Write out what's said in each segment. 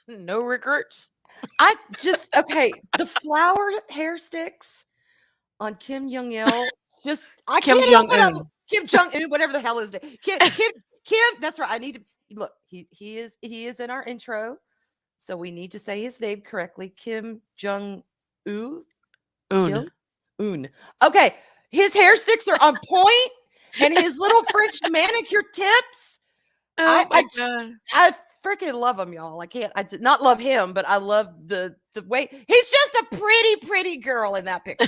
No regrets. I just okay. The flower hair sticks on Kim Jong Il. Just I Kim can't help Jong it. Un. Kim Jong Un, whatever the hell is it. Kim. That's right. I need to look. He is in our intro, so we need to say his name correctly. Kim Jong Un. Un. Un. Okay, his hair sticks are on point, and his little French manicure tips. Oh my God. I freaking love him, y'all. I can't. I did not love him, but I love the way he's just a pretty girl in that picture.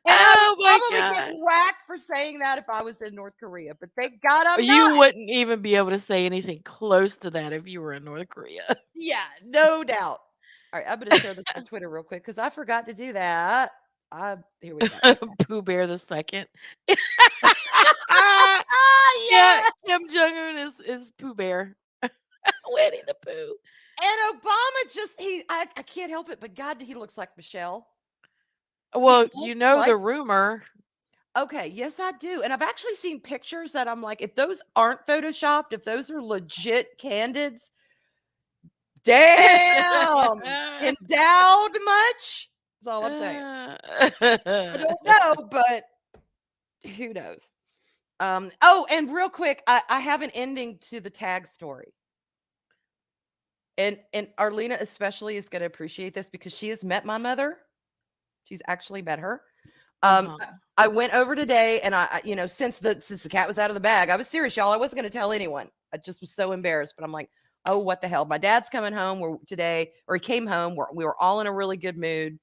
And I would probably get whacked for saying that if I was in North Korea, but thank God I'm not. You wouldn't even be able to say anything close to that if you were in North Korea. Yeah, no doubt. All right, I'm going to share this on Twitter real quick because I forgot to do that. Here we go. Pooh Bear the second. Yeah. Kim Jong Un is Pooh Bear. Winnie the Pooh. And Obama just I can't help it, but God, he looks like Michelle. Well, you know the rumor. Okay, yes, I do. And I've actually seen pictures that I'm like, if those aren't photoshopped, if those are legit candids, damn, endowed much? That's all I'm saying. I don't know, but who knows? Oh, and real quick, I have an ending to the tag story. And Arlena especially is going to appreciate this because she has met my mother. She's actually met her. I went over today and I since the cat was out of the bag, I was serious, y'all. I wasn't going to tell anyone. I just was so embarrassed, but I'm like, oh, what the hell? My dad's coming home today, or he came home. We were all in a really good mood,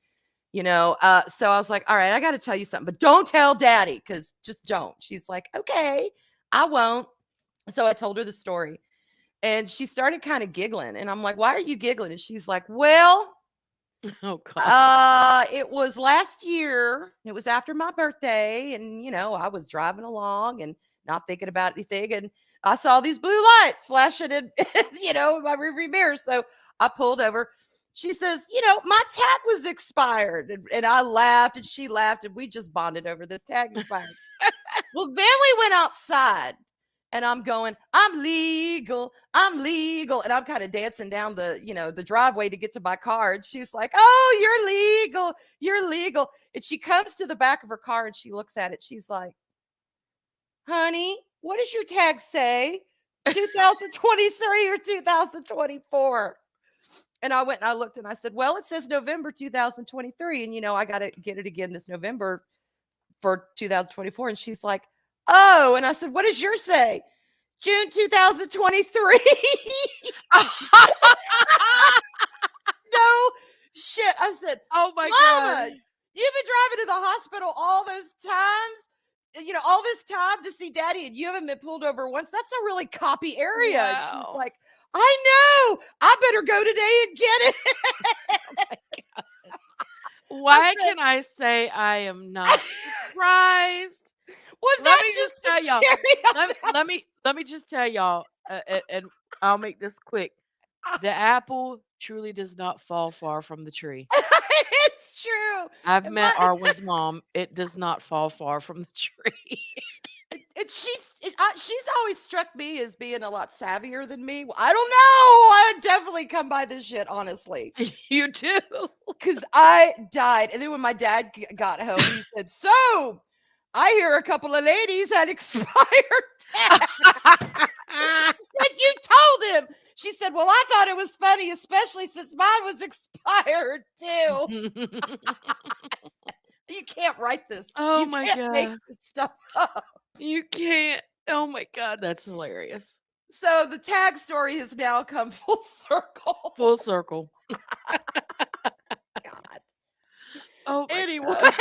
so I was like, all right, I got to tell you something, but don't tell daddy, because just don't. She's like, okay, I won't. So I told her the story and she started kind of giggling and I'm like, why are you giggling? And she's like, well, oh God. It was last year. It was after my birthday and I was driving along and not thinking about anything and I saw these blue lights flashing in my rearview mirror. So I pulled over. She says, my tag was expired. And I laughed and she laughed and we just bonded over this tag expired. Well, then we went outside and I'm going, I'm legal. And I'm kind of dancing down the driveway to get to my car. And she's like, oh, you're legal. And she comes to the back of her car and she looks at it. She's like, honey, what does your tag say? 2023 or 2024? And I went and I looked and I said, well, it says November 2023. And, I got to get it again this November for 2024. And she's like, oh. And I said, what does yours say? June 2023. No shit. I said, Oh my god. Mama, you've been driving to the hospital all those times, all this time to see daddy, and you haven't been pulled over once. That's a really coppy area. And she's Wow. like, I know. I better go today and get it. I Why said, can I say I am not surprised? was Let that me just just the tell y'all. cherry on Let, that? let me let me just tell y'all, and I'll make this quick. The apple truly does not fall far from the tree. It's true. I've And met Arwen's mom. It does not fall far from the tree. she's always struck me as being a lot savvier than me. I don't know. I definitely come by this shit, honestly. You do. Because I died. And then when my dad got home, he said, so I hear a couple of ladies had expired tags. And you told him. She said, well, I thought it was funny, especially since mine was expired too. You can't write this. Oh You my can't make god. this stuff up. You can't. Oh my god, that's hilarious. So the tag story has now come full circle. Full circle. God. Oh my Anyway, god.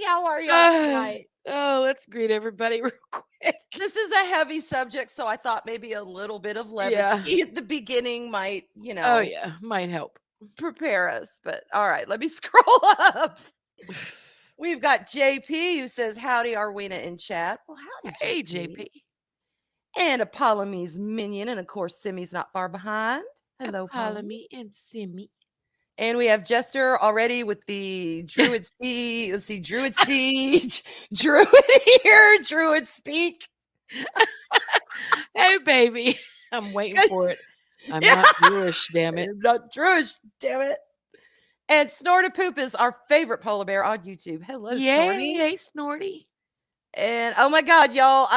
how are y'all tonight? Oh, let's greet everybody real quick. This is a heavy subject, so I thought maybe a little bit of Yeah. levity at the beginning might, Oh yeah, might help. prepare us. But all right, let me scroll up. We've got JP who says, howdy, Arwena in chat. Well, howdy, Hey JP. JP. And a Polymese minion. And of course, Simmy's not far behind. Hello, Polymese. Me and Simmy. And we have Jester already with the Druid Seed. Let's see, Druid Siege, Druid here, Druid Speak. Hey baby. I'm waiting for it. I'm not Jewish, damn it. I'm not Druish, damn it. And Snortapoop is our favorite polar bear on YouTube. Hello, Yay, Snorty. hey Snorty. And oh my God, y'all,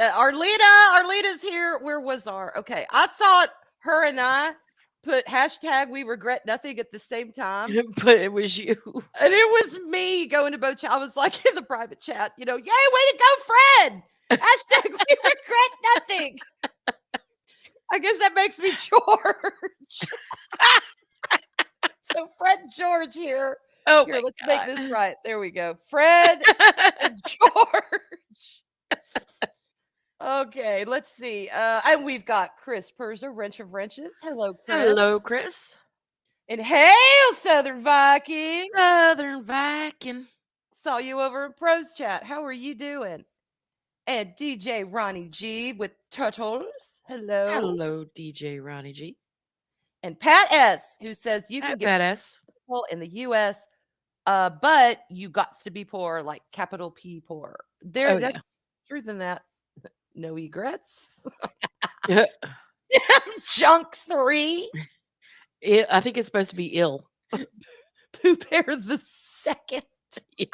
Arlita's here. Where was okay. I thought her and I put hashtag we regret nothing at the same time. But it was you. And it was me going to both. I was like in the private chat, yay, way to go, Fred. Hashtag we regret nothing. I guess that makes me George. So Fred and George here. Oh Here, my let's god. make this right. There we go. Fred and George. Okay, let's see. And we've got Chris Perser, Wrench of Wrenches. Hello, Chris. Hello, Chris. And hail, Southern Viking. Southern Viking. Saw you over in Pros Chat. How are you doing? And DJ Ronnie G with Turtles. Hello. Hello, DJ Ronnie G. And Pat S, who says you can get badass people in the US, but you got to be poor, like capital P poor. There's truth in that. No regrets. Yeah. Junk 3. I think it's supposed to be ill. Pooh Bear the second. Yes.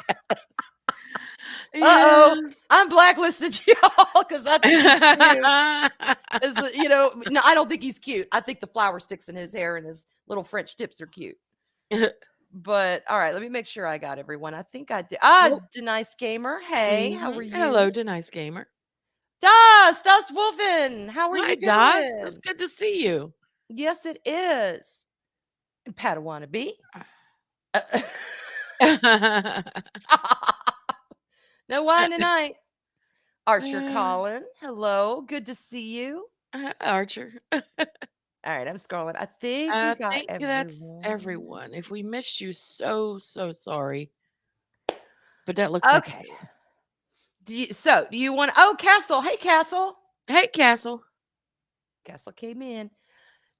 Uh-oh. Yes. I'm blacklisted, y'all, because I think he's cute. No, I don't think he's cute. I think the flower sticks in his hair and his little French tips are cute. But all right, let me make sure I got everyone. I think I did. Denice Gamer. Hey, how are you? Hello, Denice Gamer. Das Wolfen. How are you doing? Das. It's good to see you. Yes, it is. And Padawan B. No wine tonight. Archer Colin. Hello. Good to see you. Archer. All right, I'm scrolling. I think we got everyone. That's everyone. If we missed you, so sorry. But that looks okay. Do you want? Oh, Castle. Hey, Castle. Hey, Castle. Castle came in.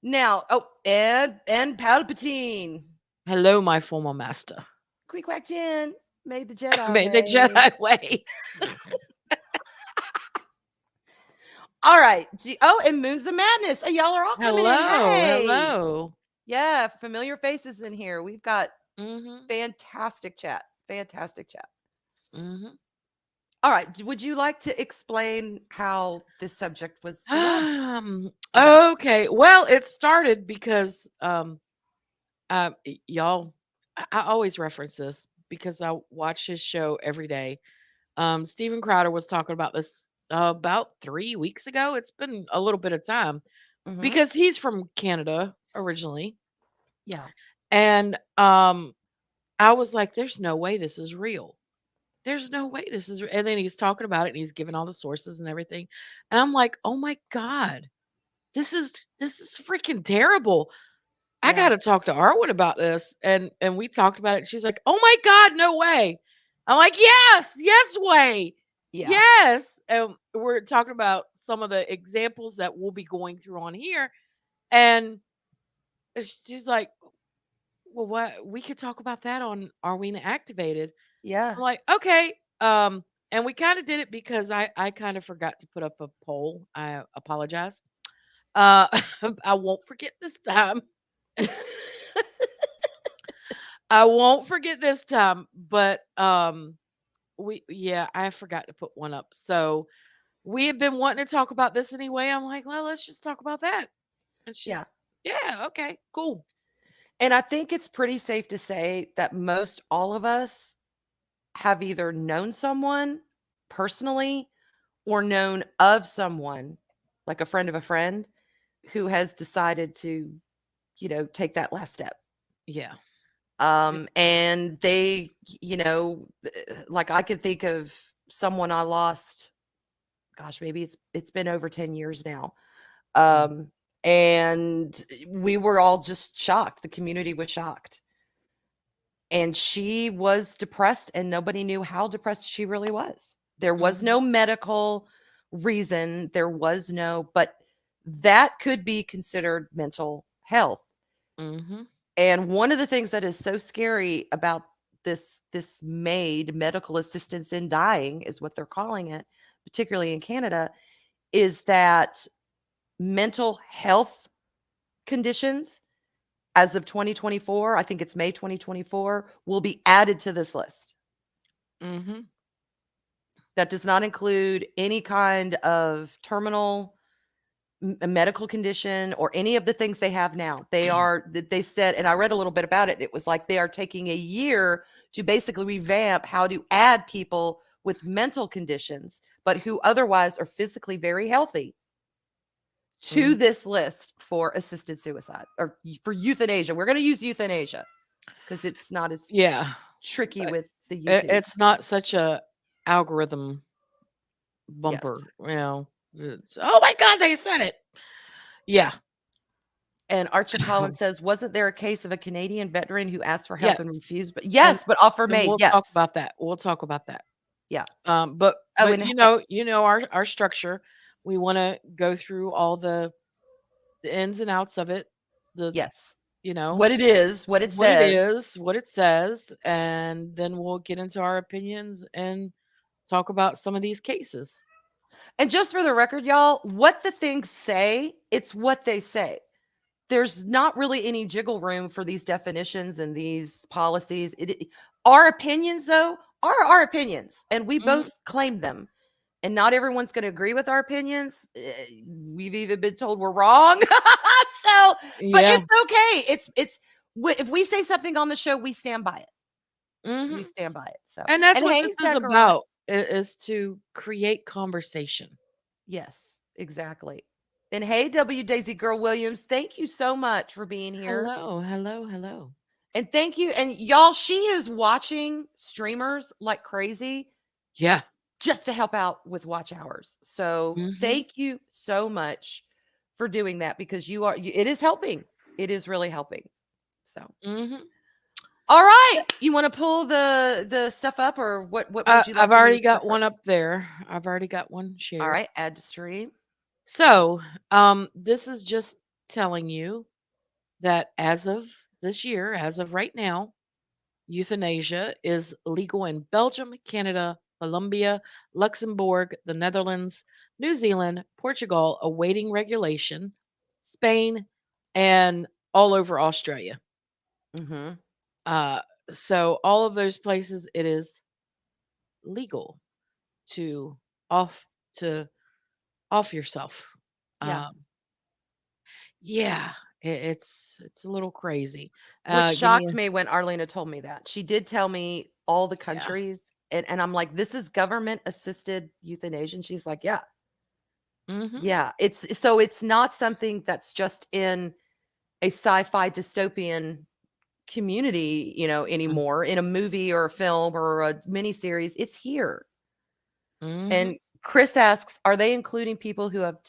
Now, and Palpatine. Hello, my former master. Quick Quack Jen made the Jedi made the Jedi way. All right. And Moons of Madness. Oh, y'all are all coming in. Hey. Hello. Yeah, familiar faces in here. We've got fantastic chat. Fantastic chat. All right. Would you like to explain how this subject was derived about? Okay. Well, it started because y'all, I always reference this because I watch his show every day. Steven Crowder was talking about this about 3 weeks ago. It's been a little bit of time Hmm. because he's from Canada originally, Yeah. and I was like, "There's no way this is real. There's no way this is." And then he's talking about it and he's giving all the sources and everything, and I'm like, "Oh my god, this is freaking terrible. I Yeah. gotta talk to Arwen about this." And we talked about it. And she's like, "Oh my god, no way." I'm like, "Yes, yes way. Yeah. Yes." And we're talking about some of the examples that we'll be going through on here. And she's like, "Well, what we could talk about that on Arwena Activated." Yeah. I'm like, "Okay." And we kind of did it because I kind of forgot to put up a poll. I apologize. Uh I won't forget this time. I won't forget this time, but we yeah, I forgot to put one up. So we have been wanting to talk about this anyway. I'm like, well, let's just talk about that. And Yeah. she's, yeah, okay, cool. And I think it's pretty safe to say that most all of us have either known someone personally or known of someone, like a friend of a friend, who has decided to, take that last step. Yeah. It- And they, like I could think of someone I lost, gosh, maybe it's been over 10 years now. mm, Um, and we were all just shocked. The community was shocked. And she was depressed and nobody knew how depressed she really was. There was mhm, no medical reason, there was no, but that could be considered mental health. mhm, And one of the things that is so scary about this MAID, medical assistance in dying is what they're calling it, particularly in Canada, is that mental health conditions as of 2024, I think it's May 2024, will be added to this list. mhm, That does not include any kind of terminal medical condition or any of the things they have now. They said, and I read a little bit about it. It was like they are taking a year to basically revamp how to add people with mental conditions, but who otherwise are physically very healthy to mhm. this list for assisted suicide or for euthanasia. We're going to use euthanasia because it's not as Yeah. tricky uh, with the euthanasia. It's not such a algorithm Yes. bumper, you know. Oh my god, they said it. Yeah. And Archer Collins says, wasn't there a case of a Canadian veteran who asked for help Yes. and refused? But And yes, but offer and made. we'll talk Yes. about that. We'll talk about that. Yeah. But Oh, but and our structure. We want to go through all the ins and outs of it. The yes, you know what it is, what it what it says. is, what it says, and then we'll get into our opinions and talk about some of these cases. And just for the record, y'all, what the things say, it's what they say. There's not really any jiggle room for these definitions and these policies. Our opinions, though, are our opinions, and we Hmm. both claim them. And not everyone's going to agree with our opinions. We've even been told we're wrong. So, but Yeah. it's okay. If we say something on the show, we stand by it. We Hmm. stand by it. So, And that's and what hey, this is Zechariah. about, is to create conversation. Yes, exactly. And hey, W. Daisy Girl Williams, thank you so much for being here. Hello, hello, hello. And thank you. And y'all, she is watching streamers like crazy Yeah. just to help out with watch hours. So Hmm. thank you so much for doing that because it is helping. It is really helping. So, Hmm. all right. You want to pull the stuff up or what would you like I've for me to already share got one first? up there. I've already got one All shared. right. Add to stream. So, this is just telling you that as of this year, as of right now, euthanasia is legal in Belgium, Canada, Colombia, Luxembourg, the Netherlands, New Zealand, Portugal, awaiting regulation, Spain, and all over Australia. Mm-hmm. Uh, so all of those places, it is legal. to off to off yourself. Yeah. Um, yeah, it's a little crazy. Which Give me shocked a me when Arlena told me that. She did tell me all the yeah. countries, and I'm like, "This is government-assisted euthanasia," and she's like, "Yeah. Mhm. Yeah." It's not something that's just in a sci-fi dystopian community, Mm, anymore in a movie or a film or a miniseries. It's here. mhm. And Chris asks, "Are they including people who have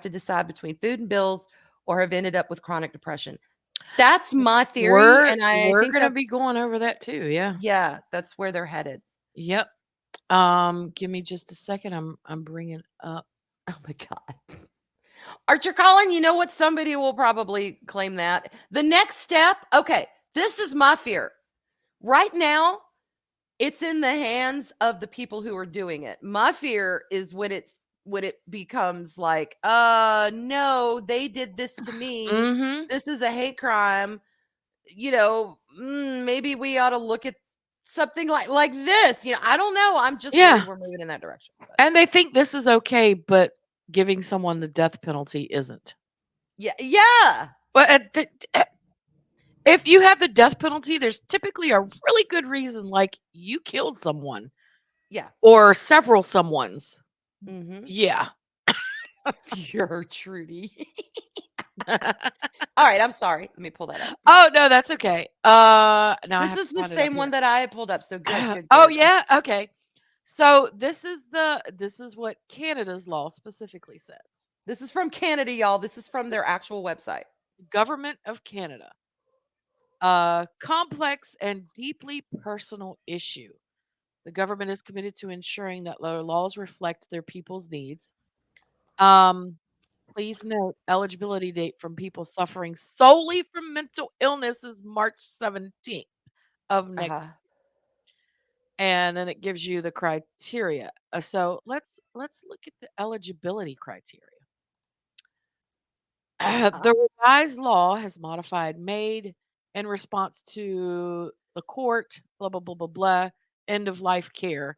to decide between food and bills or have ended up with chronic depression?" That's my theory, We're and I we're think gonna be that's going over that too, yeah. yeah, that's where they're headed. Yep. Give me just a second. I'm bringing up Oh my god. Archer Collin, you know what? Somebody will probably claim that. The next step, okay, this is my fear. Right now, it's in the hands of the people who are doing it. My fear is when it becomes like, no, they did this to me. mhm. This is a hate crime. Maybe we ought to look at something like this. I don't know. I'm just worried Yeah, we're moving in that direction. But and they think this is okay, but giving someone the death penalty isn't. yeah, yeah, But if you have the death penalty, there's typically a really good reason, like you killed someone yeah. or several someones. Mm-hmm. Yeah. Pure Trudy. All right, I'm sorry. Let me pull that up. Oh, no, that's okay. Now I This have is to the find it up same one here. that I had pulled up. So good, good, Oh, good. yeah? Okay. So this is what Canada's law specifically says. This is from Canada, y'all. This is from their actual website. Government of Canada. Complex and deeply personal issue. The government is committed to ensuring that their laws reflect their people's needs. Um, Please note eligibility date from people suffering solely from mental illness is March 17th of next, Uh-huh. and then it gives you the criteria. So let's look at the eligibility criteria. Uh-huh. The revised law has modified MAID in response to the court, blah, blah, blah, blah, blah, end of life care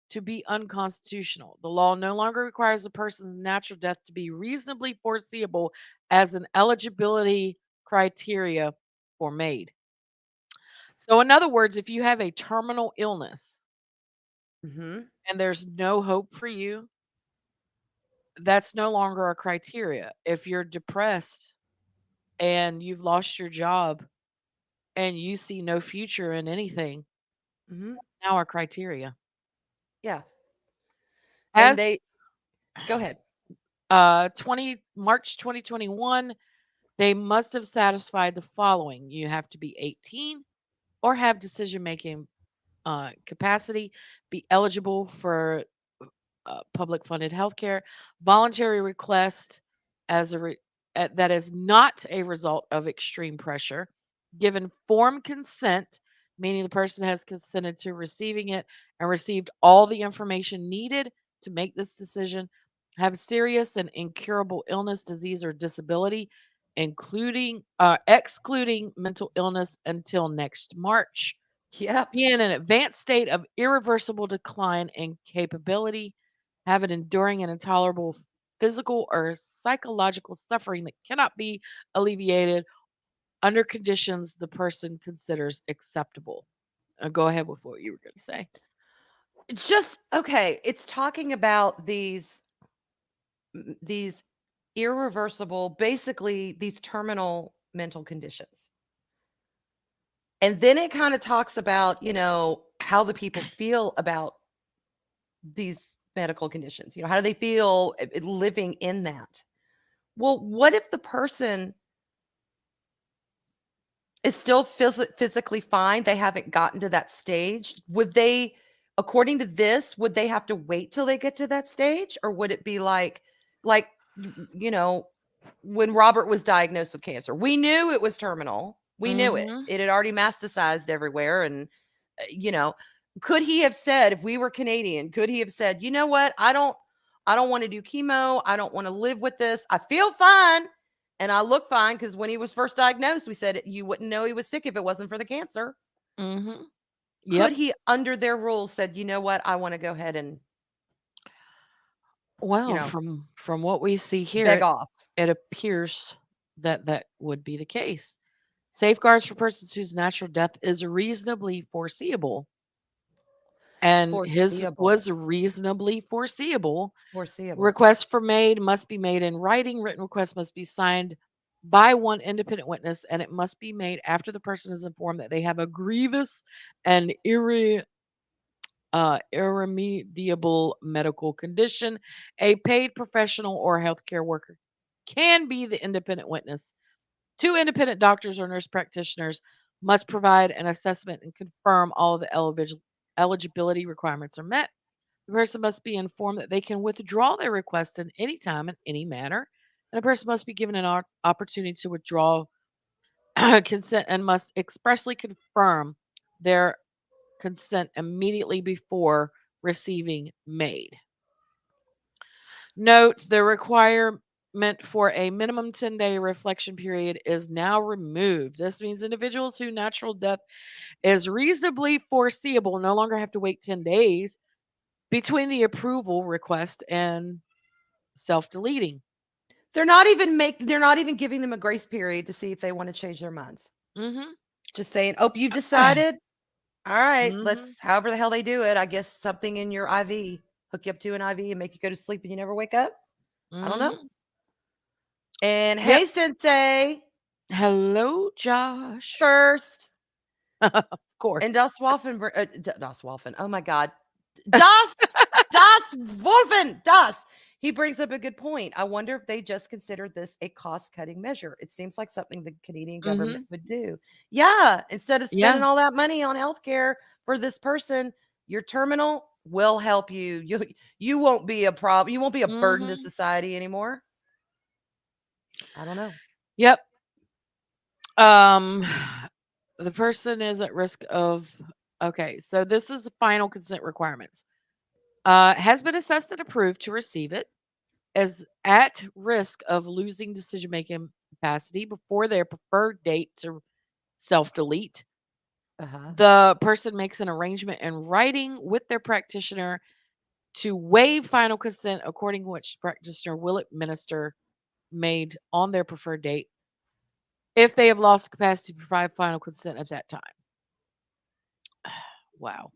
to be unconstitutional. The law no longer requires a person's natural death to be reasonably foreseeable as an eligibility criteria for MAID. So, in other words, if you have a terminal illness Mm-hmm. and there's no hope for you, that's no longer a criteria. If you're depressed and you've lost your job and you see no future in anything, Mm-hmm. now our criteria. Yeah. And As they go ahead. 20 March 2021, they must have satisfied the following. You have to be 18 or have decision making capacity, be eligible for public funded healthcare, voluntary request as that is not a result of extreme pressure, give informed consent, meaning the person has consented to receiving it and received all the information needed to make this decision, have serious and incurable illness, disease, or disability, including excluding mental illness until next March, Yep. be in an advanced state of irreversible decline in capability, have an enduring and intolerable physical or psychological suffering that cannot be alleviated under conditions the person considers acceptable. Go ahead with what you were going to say. It's just okay. It's talking about these irreversible, basically these terminal mental conditions. And then it kind of talks about, how the people feel about these medical conditions. How do they feel living in that? Well, what if the person is still physically fine? They haven't gotten to that stage. Would they, according to this, would they have to wait till they get to that stage? Or would it be like, you know, when Robert was diagnosed with cancer, we knew it was terminal. We knew it. Mhm. It had already metastasized everywhere. And, uh, you know, could he have said, if we were Canadian, could he have said, you know what? I don't want to do chemo. I don't want to live with this. I feel fine. And I look fine because when he was first diagnosed, we said you wouldn't know he was sick if it wasn't for the cancer. Mhm. Could Yep. he, under their rules, said, you know what? I want to go ahead and You Well, know, from what we see beg here, off. it appears that that would be the case. Safeguards for persons whose natural death is reasonably foreseeable, and his Foreseeable. was reasonably foreseeable. Foreseeable. Requests for MAID must be made in writing. Written requests must be signed by one independent witness, and it must be made after the person is informed that they have a grievous and irremediable medical condition. A paid professional or healthcare worker can be the independent witness. Two independent doctors or nurse practitioners must provide an assessment and confirm all of the eligibility requirements are met. The person must be informed that they can withdraw their request in any time in any manner, and a person must be given an opportunity to withdraw consent and must expressly confirm their consent immediately before receiving MAID. Note the requirement for a minimum 10-day reflection period is now removed. This means individuals whose natural death is reasonably foreseeable no longer have to wait 10 days between the approval request and self-deleting. They're not even giving them a grace period to see if they want to change their minds. Mhm. Just saying, "Oh, you've decided? All right, Mhm. let's however the hell they do it. I guess something in your IV, hook you up to an IV and make you go to sleep and you never wake up. I don't know." Mhm. And Yep. hey, sensei, Hello, Josh. first, Of and course. Das Wolfen, Das Wolfen. Oh my God, Das, Das Wolfen, Das. He brings up a good point. I wonder if they just considered this a cost-cutting measure. It seems like something the Canadian government Mhm. would do. Yeah, instead of spending Yeah. all that money on healthcare for this person, your terminal will help you. You won't be a problem. You won't be a burden to Mhm. society anymore. I don't know. Yep. Um the person is at risk of okay, so this is the final consent requirements. Has been assessed and approved to receive it, is at risk of losing decision making capacity before their preferred date to self delete. Uh-huh. The person makes an arrangement in writing with their practitioner to waive final consent, according to which practitioner will administer made on their preferred date if they have lost capacity to provide final consent at that time. Wow.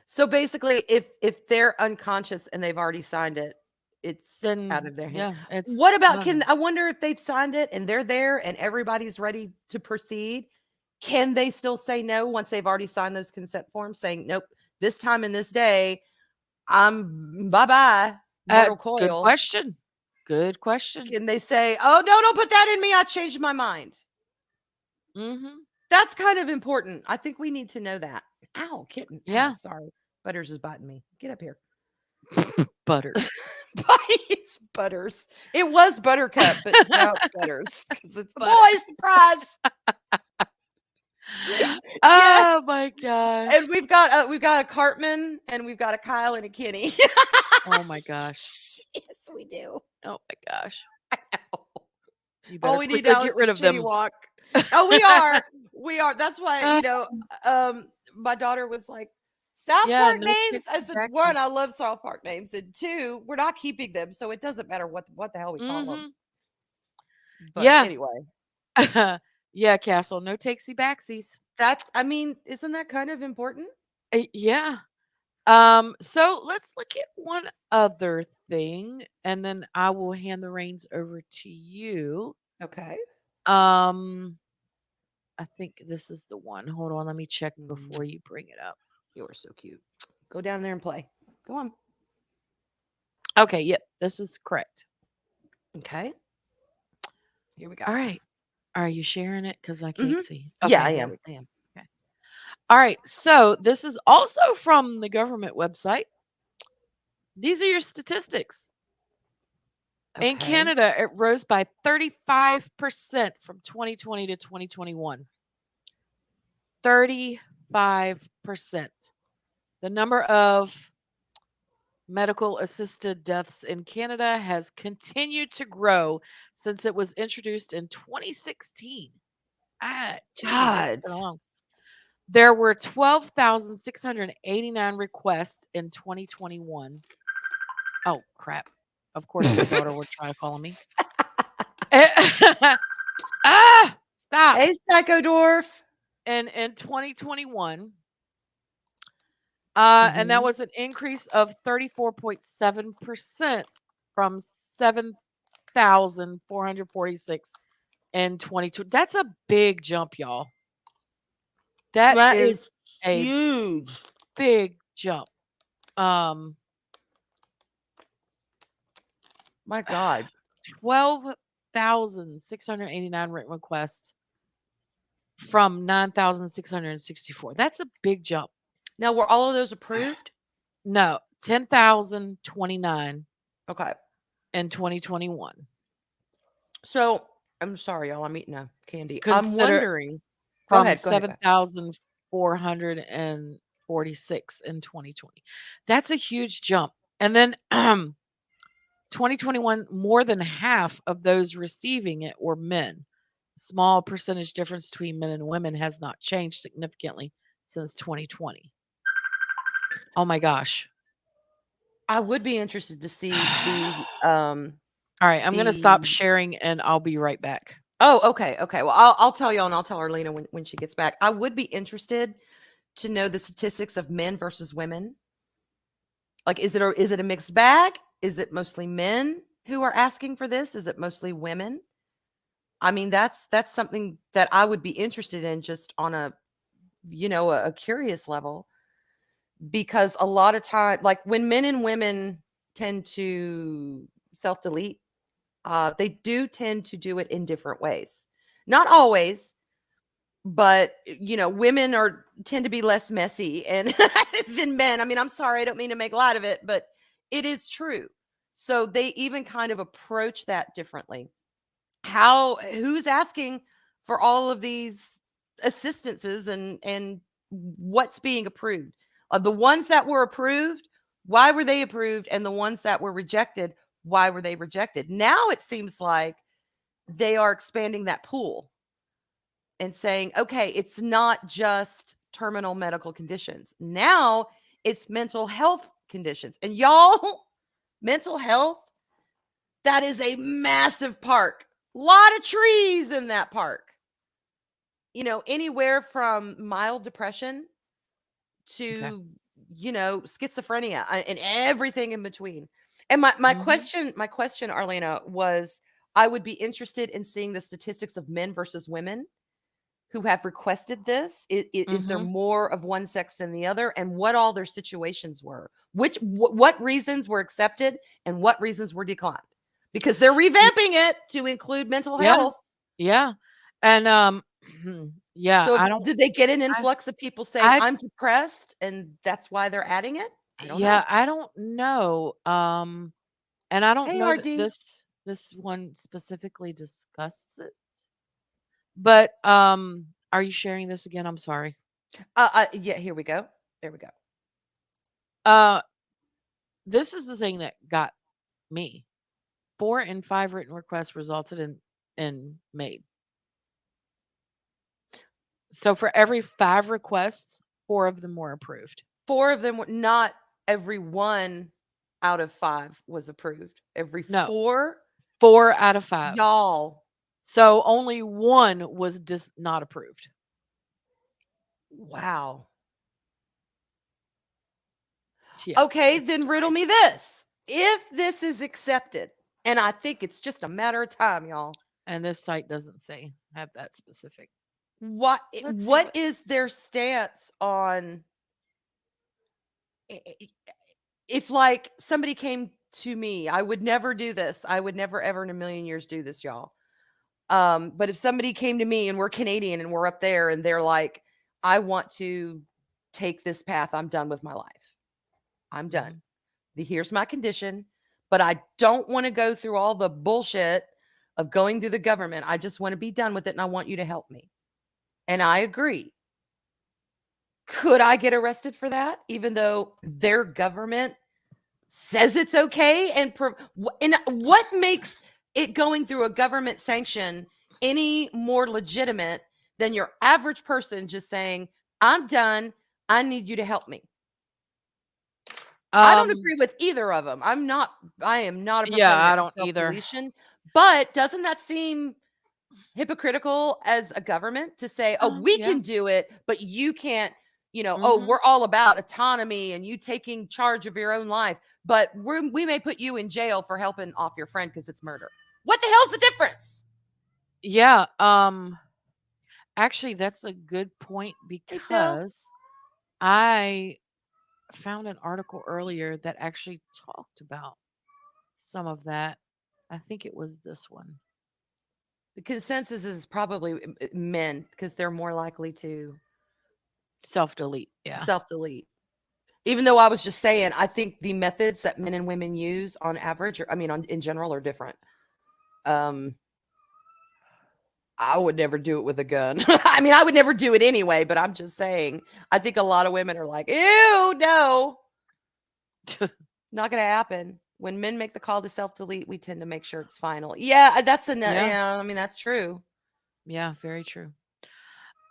So basically, if they're unconscious and they've already signed it, it's out Then of their hand. yeah, it's What about can done. I wonder if they've signed it and they're there and everybody's ready to proceed? Can they still say no once they've already signed those consent forms saying, nope, this time and this day, I'm bye bye, mortal Good coil? question. Good question. Can they say, oh, no, don't put that in me? I changed my mind. Mhm. That's kind of important. I think we need to know that. Ow, kitten. Ow, Yeah. sorry. Butters is biting me. Get up here. Butters. It's Butters. It was Buttercup, but now it's Butters because it's a boy Butters. surprise. Yes, Oh my and gosh. we've got a Cartman and we've got a Kyle and a Kenny. Oh my gosh. Yes, we do. Oh my gosh. You All better we need quickly now get is a rid of chitty them. walk. Oh, we are. We are. That's why, Uh, my daughter was like, South yeah, Park no names. I takesy said, one, I backsies. love South Park names, and two, we're not keeping them, so it doesn't matter what the hell we call them. Mhm. But Yeah. anyway, Yeah, Castle, no takesy backsies. that's. I mean, isn't that kind of important? Yeah. So let's look at one other thing and then I will hand the reins over to you. Okay. Um I think this is the one. Hold on, let me check Mm, before you bring it up. you're so cute. Go down there and play. Go on. Okay, yep, this is correct. Okay. Here we go. All right. Are you sharing it? Because I can't Hmm. see. Yeah, I Okay, there am. we I am. go. Okay. All right. So this is also from the government website. These are your statistics. In Okay. Canada, it rose by 35% from 2020 to 2021. 35%. The number of medical assisted deaths in Canada has continued to grow since it was introduced in 2016. Ah, geez, that's God. been long. There were 12,689 requests in 2021. Oh, crap. Of course, my daughter would try calling me. Stop. Hey, Psycho Dwarf. In 2021, and that Mhm. was an increase of 34.7% from 7,446 in 2020. That's a big jump, y'all. That That is is a huge. big jump. Um, My God. 12,689 written requests from 9,664. That's a big jump. Now, were all of those approved? No, 10,029 Okay. in 2021. So, I'm sorry, y'all. I'm eating a candy. I'm Consider wondering. Go from ahead. Go ahead. Go ahead. 7,446 in 2020. That's a huge jump. And then 2021, more than half of those receiving it were men. Small percentage difference between men and women has not changed significantly since 2020. Oh my gosh. I would be interested to see All right, I'm going to stop the sharing and I'll be right back. Oh, okay, okay. Well, I'll tell y'all, and I'll tell Arlena when she gets back. I would be interested to know the statistics of men versus women. Like, is it a mixed bag? Is it mostly men who are asking for this? Is it mostly women? I mean, that's something that I would be interested in, just on a curious level, because a lot of time, like when men and women tend to self delete, they do tend to do it in different ways. Not always, but women tend to be less messy and than men. I mean, I'm sorry, I don't mean to make light of it, but it is true. So they even kind of approach that differently. Who's asking for all of these assistances, and what's being approved? Of the ones that were approved, why were they approved? And the ones that were rejected, why were they rejected? Now it seems like they are expanding that pool and saying, okay, it's not just terminal medical conditions. Now it's mental health conditions. And y'all, mental health, that is a massive park. Lot of trees in that park. Anywhere from mild depression Okay. to, schizophrenia, and everything in between. And my Mhm. question, Arlena, was, I would be interested in seeing the statistics of men versus women who have requested this. Is there Mhm. more of one sex than the other, and what all their situations were? What reasons were accepted and what reasons were declined? Because they're Y- revamping it to include mental Yeah. health. Yeah. And yeah, So I don't did they get an I influx of people saying, I I'm depressed, and that's why they're adding it? I don't know. yeah, I don't know. And I don't Hey, know that RD. this one specifically discusses it. But are you sharing this again? I'm sorry. Yeah, here we go. There we go. Uh this is the thing that got me. 4 in 5 written requests resulted in MAID. So for every 5 requests, 4 of them were approved. 4 of them were not. Every one out of 5 was approved. Every No, 4. 4 out of 5. Y'all. So only 1 was not approved. Wow. Yeah, Okay, it's then riddle me crazy. this. If this is accepted, and I think it's just a matter of time, y'all, And this site doesn't say have that specific. what Let's see what what. is their stance on, if like somebody came to me? I would never do this. I would never ever in a million years do this, y'all. But if somebody came to me, and we're Canadian and we're up there, and they're like, I want to take this path. I'm done with my life. I'm done. Mhm. Here's my condition, but I don't want to go through all the bullshit of going through the government. I just want to be done with it, and I want you to help me. And I agree. Could I get arrested for that, even though their government says it's okay? And what makes it going through a government sanction any more legitimate than your average person just saying, I'm done. I need you to help me? I don't Um, agree with either of them. I am not a yeah, I proponent of don't either. self-deletion, but doesn't that seem hypocritical as a government to say, "Oh, we Yeah. can do it, but you can't, oh, Mhm. we're all about autonomy and you taking charge of your own life, but we may put you in jail for helping off your friend because it's murder." What the hell's the difference? Yeah, actually that's a good point Hey, Bill. because I found an article earlier that actually talked about some of that. I think it was this one. The consensus is probably men because they're more likely to Self-delete. Yeah. self-delete. Even though I was just saying, I think the methods that men and women use on average, or I mean, in general, are different. Um, I would never do it with a gun. I mean, I would never do it anyway, but I'm just saying, I think a lot of women are like, ew, no, not going to happen. When men make the call to self delete, we tend to make sure it's final. Yeah, Yeah. yeah, I mean, that's true. Yeah, very true.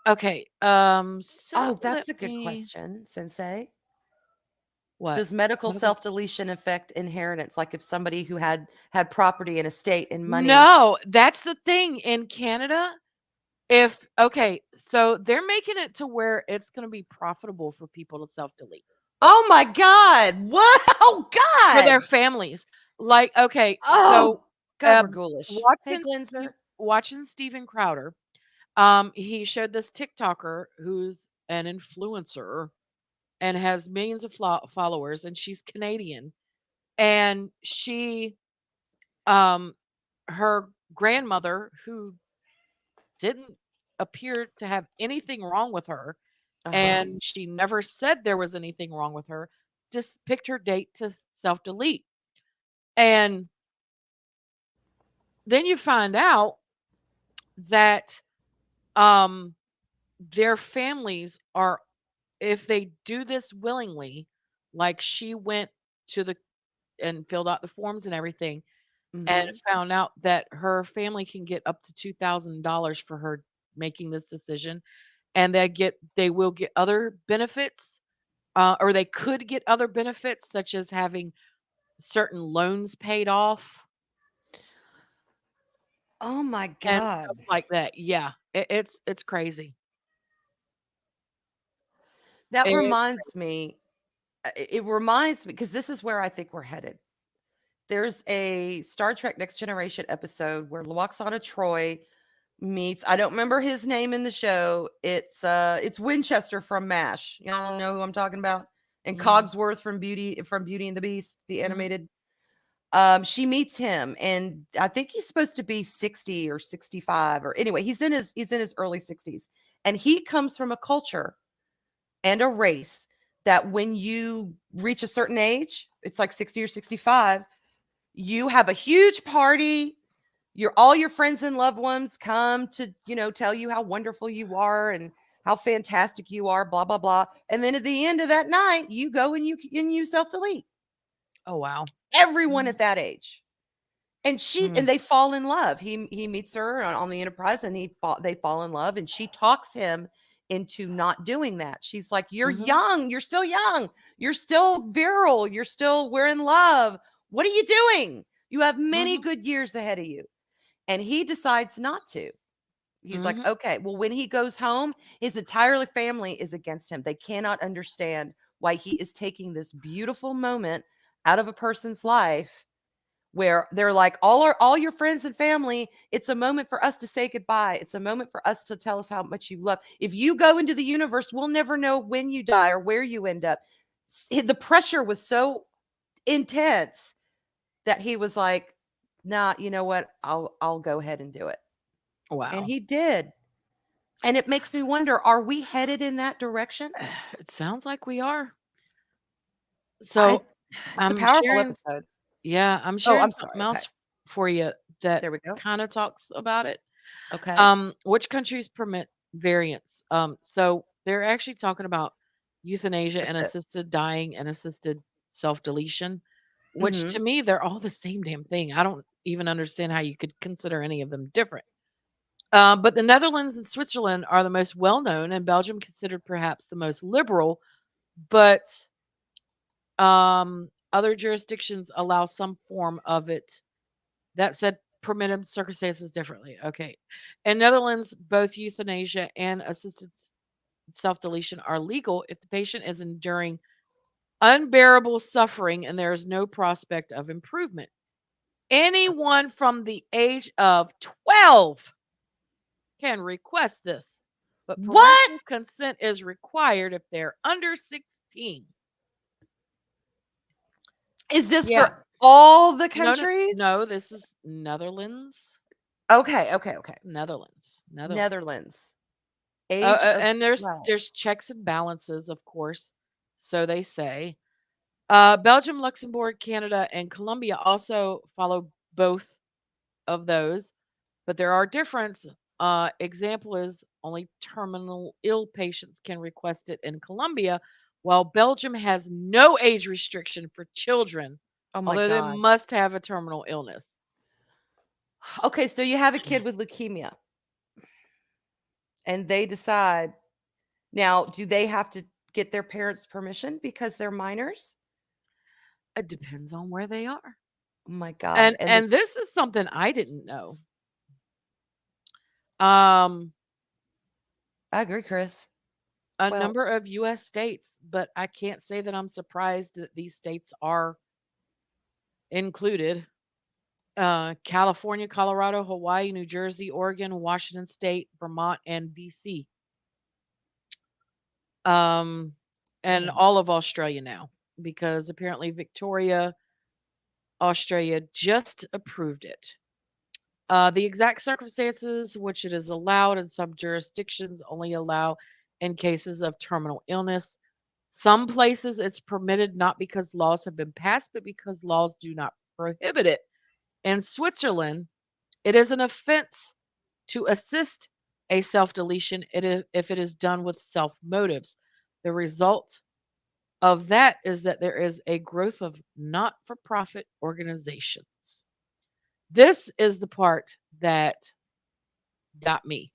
Okay. Oh, So let that's a good me question, Sensei. what? Does medical Medical self deletion affect inheritance? Like if somebody who had property and estate and money. No, that's the thing in Canada. If okay, so they're making it to where it's going to be profitable for people to self-delete Oh my God. What? Oh for their God. families. Like, okay, so Oh God, we're ghoulish. Hey, watching Glenzer. watching Steven Crowder, he showed this TikToker who's an influencer and has millions of followers, and she's Canadian, and she, um, her grandmother who didn't appear to have anything wrong with her, Uh-huh. and she never said there was anything wrong with her, just picked her date to self-delete. And then you find out that um their families are, if they do this willingly, like she went to the and filled out the forms and everything and Mhm. found out that her family can get up to $2,000 for her making this decision, and they will get other benefits, or they could get other benefits such as having certain loans paid off Oh my and stuff God. like that. Yeah, it's crazy. That It's reminds me. It reminds me because this is where I think we're headed. There's a Star Trek Next Generation episode where Luoxana Troy meets, I don't remember his name in the show. It's Winchester from MASH. Y'all know who I'm talking about? And mhm, Cogsworth from Beauty and the Beast, the mhm. animated. She meets him, and I think he's supposed to be 60 or 65, or anyway, he's in his early 60s. And he comes from a culture and a race that when you reach a certain age, it's like 60 or 65, you have a huge party. All your friends and loved ones come to, tell you how wonderful you are and how fantastic you are, blah blah blah. And then at the end of that night, you go and you self-delete. Oh, wow. Everyone Mhm, at that age. And mm, they fall in love. He meets her on the Enterprise, and they fall in love, and she talks him into not doing that. She's like, "You're mhm, young. You're still young. You're still virile. We're in love. What are you doing? You have many mhm, good years ahead of you." And he decides not to. He's like, mhm, "Okay." Well, when he goes home, his entire family is against him. They cannot understand why he is taking this beautiful moment out of a person's life where they're like, all your friends and family, it's a moment for us to say goodbye. It's a moment for us to tell us how much you love. If you go into the universe, we'll never know when you die or where you end up. The pressure was so intense that he was like, "Nah, you know what? I'll go ahead and do it." And wow. he did. And it makes me wonder, are we headed in that direction? It sounds like we are. I So, It's a I'm powerful sharing episode. yeah, I'm Oh, sharing I'm sorry. something Okay. else for you that There we go. kinda talks about it. Okay. Which countries permit variants? So they're actually talking about euthanasia and That's it. assisted dying and assisted self-deletion, which to Mhm. me, they're all the same damn thing. I don't even understand how you could consider any of them different. But the Netherlands and Switzerland are the most well known, and Belgium considered perhaps the most liberal. But Other jurisdictions allow some form of it. That said, permitted circumstances differently. Okay. In Netherlands, both euthanasia and assisted self deletion are legal if the patient is enduring unbearable suffering and there is no prospect of improvement. Anyone from the age of 12 can request this, but What? parental consent is required if they're under 16. Is this Yeah. for all the No, no, countries? no, this is Netherlands. Okay, okay, okay. Netherlands. Netherlands. Age of And there's 12. there's checks and balances, of course. So they say. Belgium, Luxembourg, Canada, and Colombia also follow both of those, but there are difference. Example is only terminal ill patients can request it in Colombia, while Belgium has no age restriction for children, Oh my although they god. must have a terminal illness. Okay, so you have a kid with leukemia and they decide now, do they have to get their parents' permission because they're minors? It depends on where they are. Oh my god. And this is something I didn't know. Um I agree, Chris. a 12. number of US states, but I can't say that I'm surprised that these states are included. California, Colorado, Hawaii, New Jersey, Oregon, Washington State, Vermont, and DC. Um, and Damn. all of Australia now, because apparently Victoria, Australia just approved it. The exact circumstances which it is allowed in some jurisdictions only allow in cases of terminal illness. Some places it's permitted not because laws have been passed, but because laws do not prohibit it. In Switzerland, it is an offense to assist a self deletion if it is done with self motives. The result of that is that there is a growth of not for profit organizations. This is the part that got me.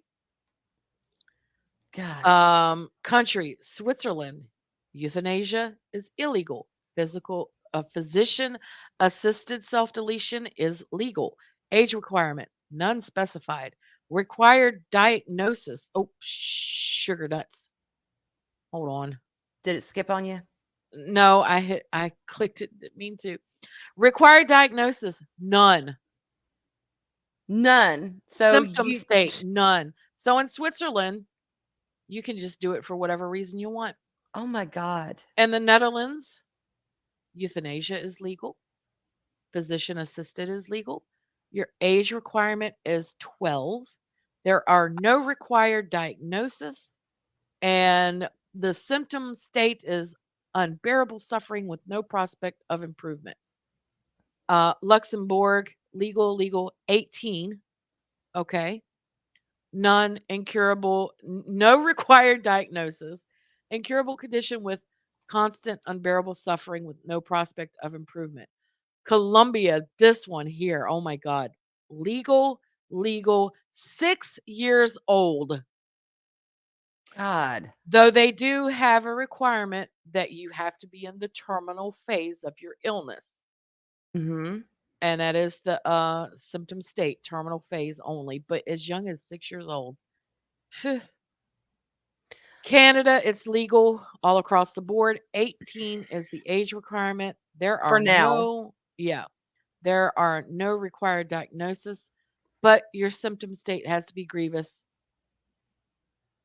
God. Country, Switzerland, euthanasia is illegal. Physician assisted self deletion is legal. Age requirement, none specified. Required diagnosis. Oh, sugar nuts. Hold on. Did it skip on you? No, I clicked it. Didn't mean to. Required diagnosis, none. None. So Symptom you state, none. So in Switzerland, you can just do it for whatever reason you want. Oh my god. In the Netherlands, euthanasia is legal. Physician assisted is legal. Your age requirement is 12. There are no required diagnosis, and the symptom state is unbearable suffering with no prospect of improvement. Luxembourg, legal, 18. Okay. None, incurable, no required diagnosis, incurable condition with constant unbearable suffering with no prospect of improvement. Colombia, this one here, oh my God. Legal, 6 years old. God. Though they do have a requirement that you have to be in the terminal phase of your illness. Mhm. And that is the symptom state, terminal phase only, but as young as 6 years old. Phew. Canada, it's legal all across the board. 18 is the age requirement. For now. There are no required diagnosis, but your symptom state has to be grievous,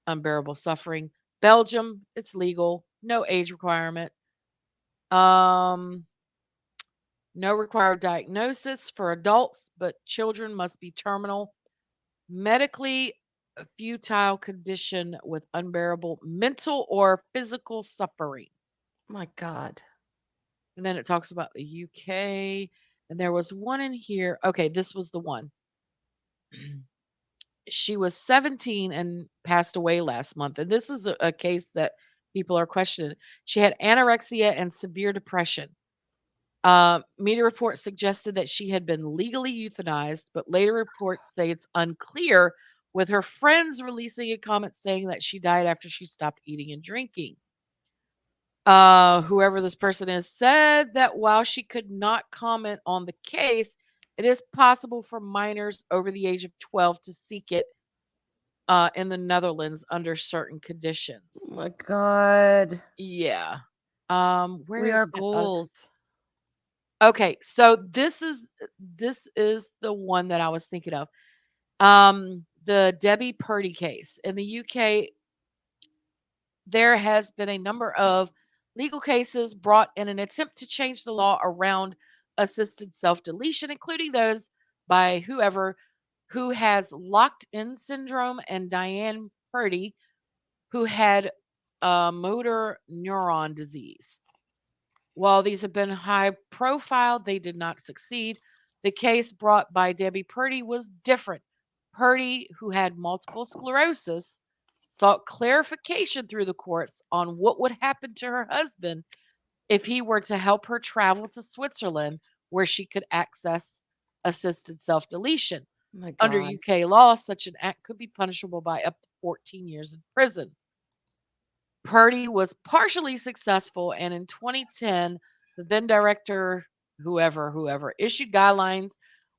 unbearable suffering. Belgium, it's legal, no age requirement. Um, no required diagnosis for adults, but children must be terminal, medically futile condition with unbearable mental or physical suffering. My god. And then it talks about the UK. And there was one in here. Okay, this was the one. She was 17 and passed away last month. And this is a case that people are questioning. She had anorexia and severe depression. Media reports suggested that she had been legally euthanized, but later reports say it's unclear, with her friends releasing a comment saying that she died after she stopped eating and drinking. Whoever this person is said that while she could not comment on the case, it is possible for minors over the age of 12 to seek it in the Netherlands under certain Oh conditions. my god. Yeah. Where We is are that? ghouls. Okay, so this is the one that I was thinking of. The Debbie Purdy case in the UK. There has been a number of legal cases brought in an attempt to change the law around assisted self-deletion, including those by whoever who has locked in syndrome and Diane Purdy, who had motor neuron disease. While these have been high profile, they did not succeed. The case brought by Debbie Purdy was different. Purdy, who had multiple sclerosis, sought clarification through the courts on what would happen to her husband if he were to help her travel to Switzerland, where she could access assisted self deletion. Oh my Under god. UK law, such an act could be punishable by up to 14 years in prison. Purdy was partially successful, and in 2010, the then director, whoever, issued guidelines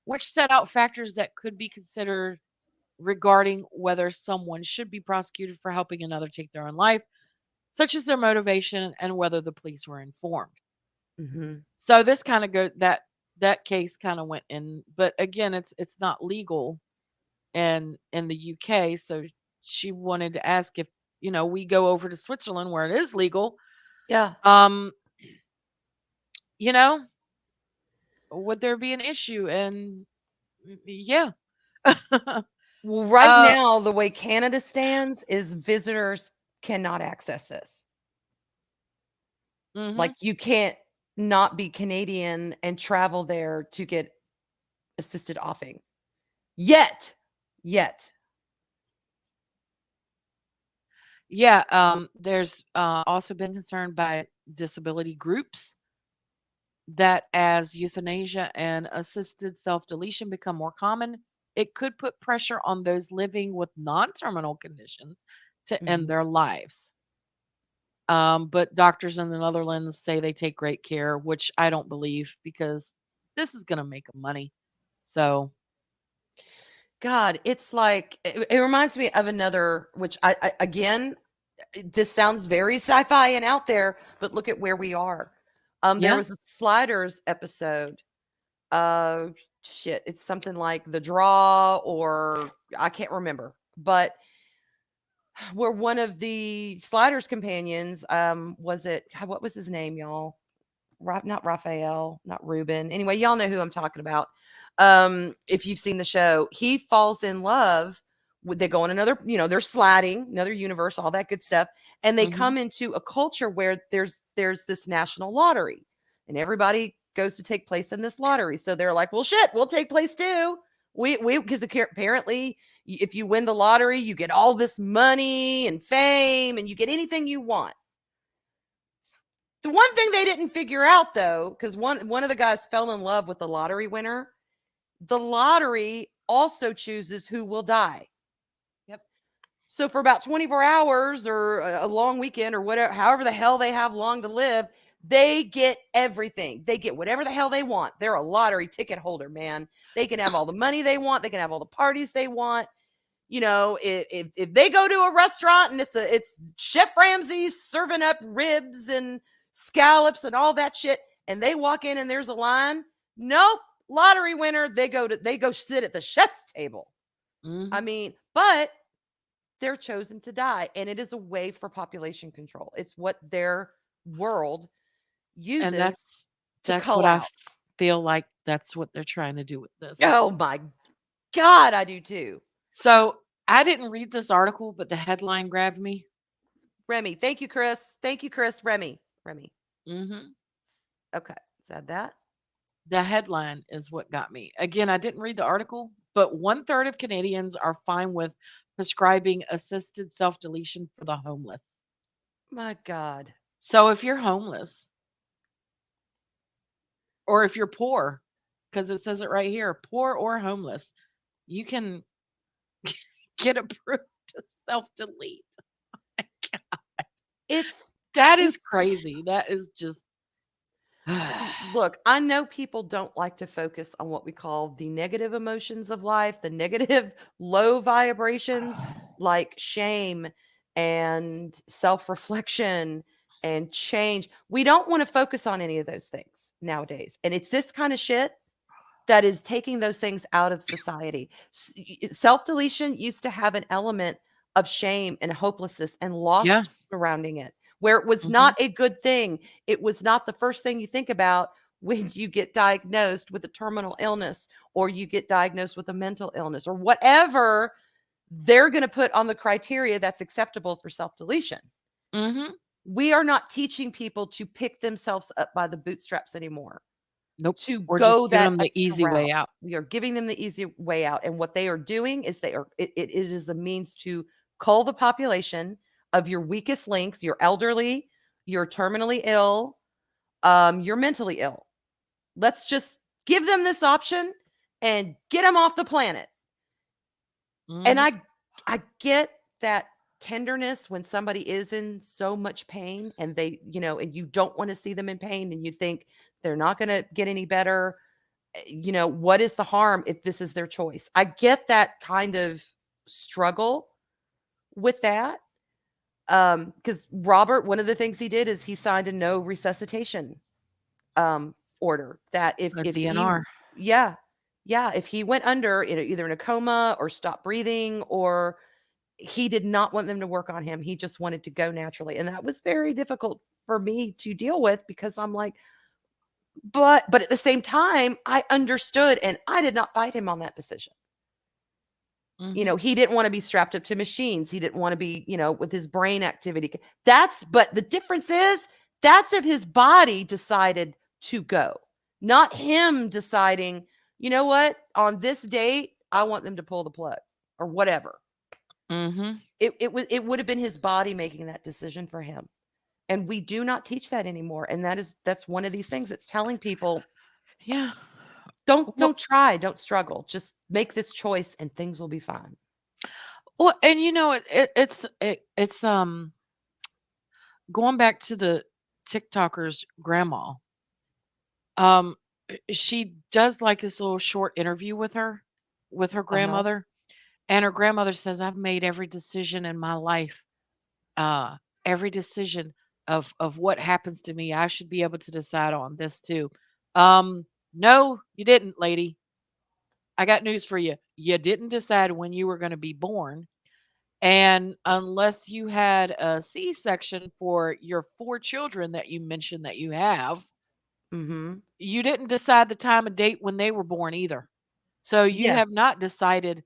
which set out factors that could be considered regarding whether someone should be prosecuted for helping another take their own life, such as their motivation and whether the police were informed. Mhm. So this kind of go that case kind of went in, but again, it's not legal in the UK. So she wanted to ask if we go over to Switzerland where it is legal. Yeah. Um, you know, would there be an issue? And yeah. Well, right uh, now, the way Canada stands is visitors cannot access this. Like, hmm you can't not be Canadian and travel there to get assisted offing. Yet. Yet. yeah. There's also been concern by disability groups that as euthanasia and assisted self deletion become more common, it could put pressure on those living with non terminal conditions to end Mhm. their lives. But doctors in the Netherlands say they take great care, which I don't believe because this is going to make them money. So, God, it's like it reminds me of another, which I again, this sounds very sci-fi and out there, but look at where we are. There yeah. was a Sliders episode. Uh, shit, it's something like The Draw, or I can't remember, but where one of the Sliders companions, was it what was his name, y'all? Not Raphael, not Ruben. Anyway, y'all know who I'm talking about. If you've seen the show, he falls in love with, they go on another, they're sliding, another universe, all that good stuff. And they hmm come into a culture where there's this national lottery and everybody goes to take place in this lottery. So they're like, well, shit, we'll take place too. Because apparently if you win the lottery, you get all this money and fame and you get anything you want. The one thing they didn't figure out though, because one of the guys fell in love with the lottery winner, the lottery also chooses who will die. Yep. So for about 24 hours or a long weekend or whatever, however the hell they have long to live, they get everything. They get whatever the hell they want. They're a lottery ticket holder, man. They can have all the money they want. They can have all the parties they want. If they go to a restaurant and it's Chef Ramsay's serving up ribs and scallops and all that shit, and they walk in and there's a line, nope, lottery winner, they go sit at the chef's table. I hmm mean, but they're chosen to die, and it is a way for population control. It's what their world And uses to that's cull what I out. feel like that's what they're trying to do with this. Oh my god, I do too. So I didn't read this article, but the headline grabbed me. Remy, thank you, Chris. Thank you, Chris. Remy. hmm Okay, is that? The headline is what got me. Again, I didn't read the article, but one third of Canadians are fine with prescribing assisted self deletion for the homeless. My God. So if you're homeless or if you're poor, because it says it right here, poor or homeless, you can get approved to self delete. It's That is crazy. That is just Look, I know people don't like to focus on what we call the negative emotions of life, the negative low vibrations like shame and self reflection and change. We don't want to focus on any of those things nowadays. And it's this kind of shit that is taking those things out of society. Self deletion used to have an element of shame and hopelessness and yeah. loss surrounding it, where it was Mhm. not a good thing. It was not the first thing you think about when you get diagnosed with a terminal illness or you get diagnosed with a mental illness or whatever they're going to put on the criteria that's acceptable for self deletion. Mhm. We are not teaching people to pick themselves up by the bootstraps anymore, Nope. to We're go just giving that them the extra easy route. way out. We are giving them the easy way out. And what they are doing is it is a means to cull the population of your weakest links, your elderly, your terminally ill, you're mentally ill. Let's just give them this option and get them off the planet. And Mhm. I get that tenderness when somebody is in so much pain and they, and you don't want to see them in pain and you think they're not going to get any better. What is the harm if this is their choice? I get that kind of struggle with that. Because Robert, one of the things he did is he signed a no resuscitation order that A if he, DNR. yeah, yeah, if he went under, either in a coma or stopped breathing, or he did not want them to work on him. He just wanted to go naturally. And that was very difficult for me to deal with because I'm like, but at the same time, I understood and I did not fight him on that decision. Mhm. He didn't want to be strapped up to machines. He didn't want to be, with his brain activity. But the difference is that's if his body decided to go, not him deciding, you know what, on this date, I want them to pull the plug or whatever. Mhm. It would have been his body making that decision for him. And we do not teach that anymore. And that's one of these things that's telling people, Yeah. don't Well, don't try, don't struggle. Just make this choice and things will be fine. and it's going back to the TikToker's grandma. Um she does like this little short interview with her Uh-huh. grandmother, and her grandmother says, "I've made every decision in my life. Uh every decision of what happens to me, I should be able to decide on this too." No, you didn't, lady. I got news for you. You didn't decide when you were going to be born. And unless you had a C-section for your 4 children that you mentioned that you have, Mhm. you didn't decide the time and date when they were born either. So you Yeah. have not decided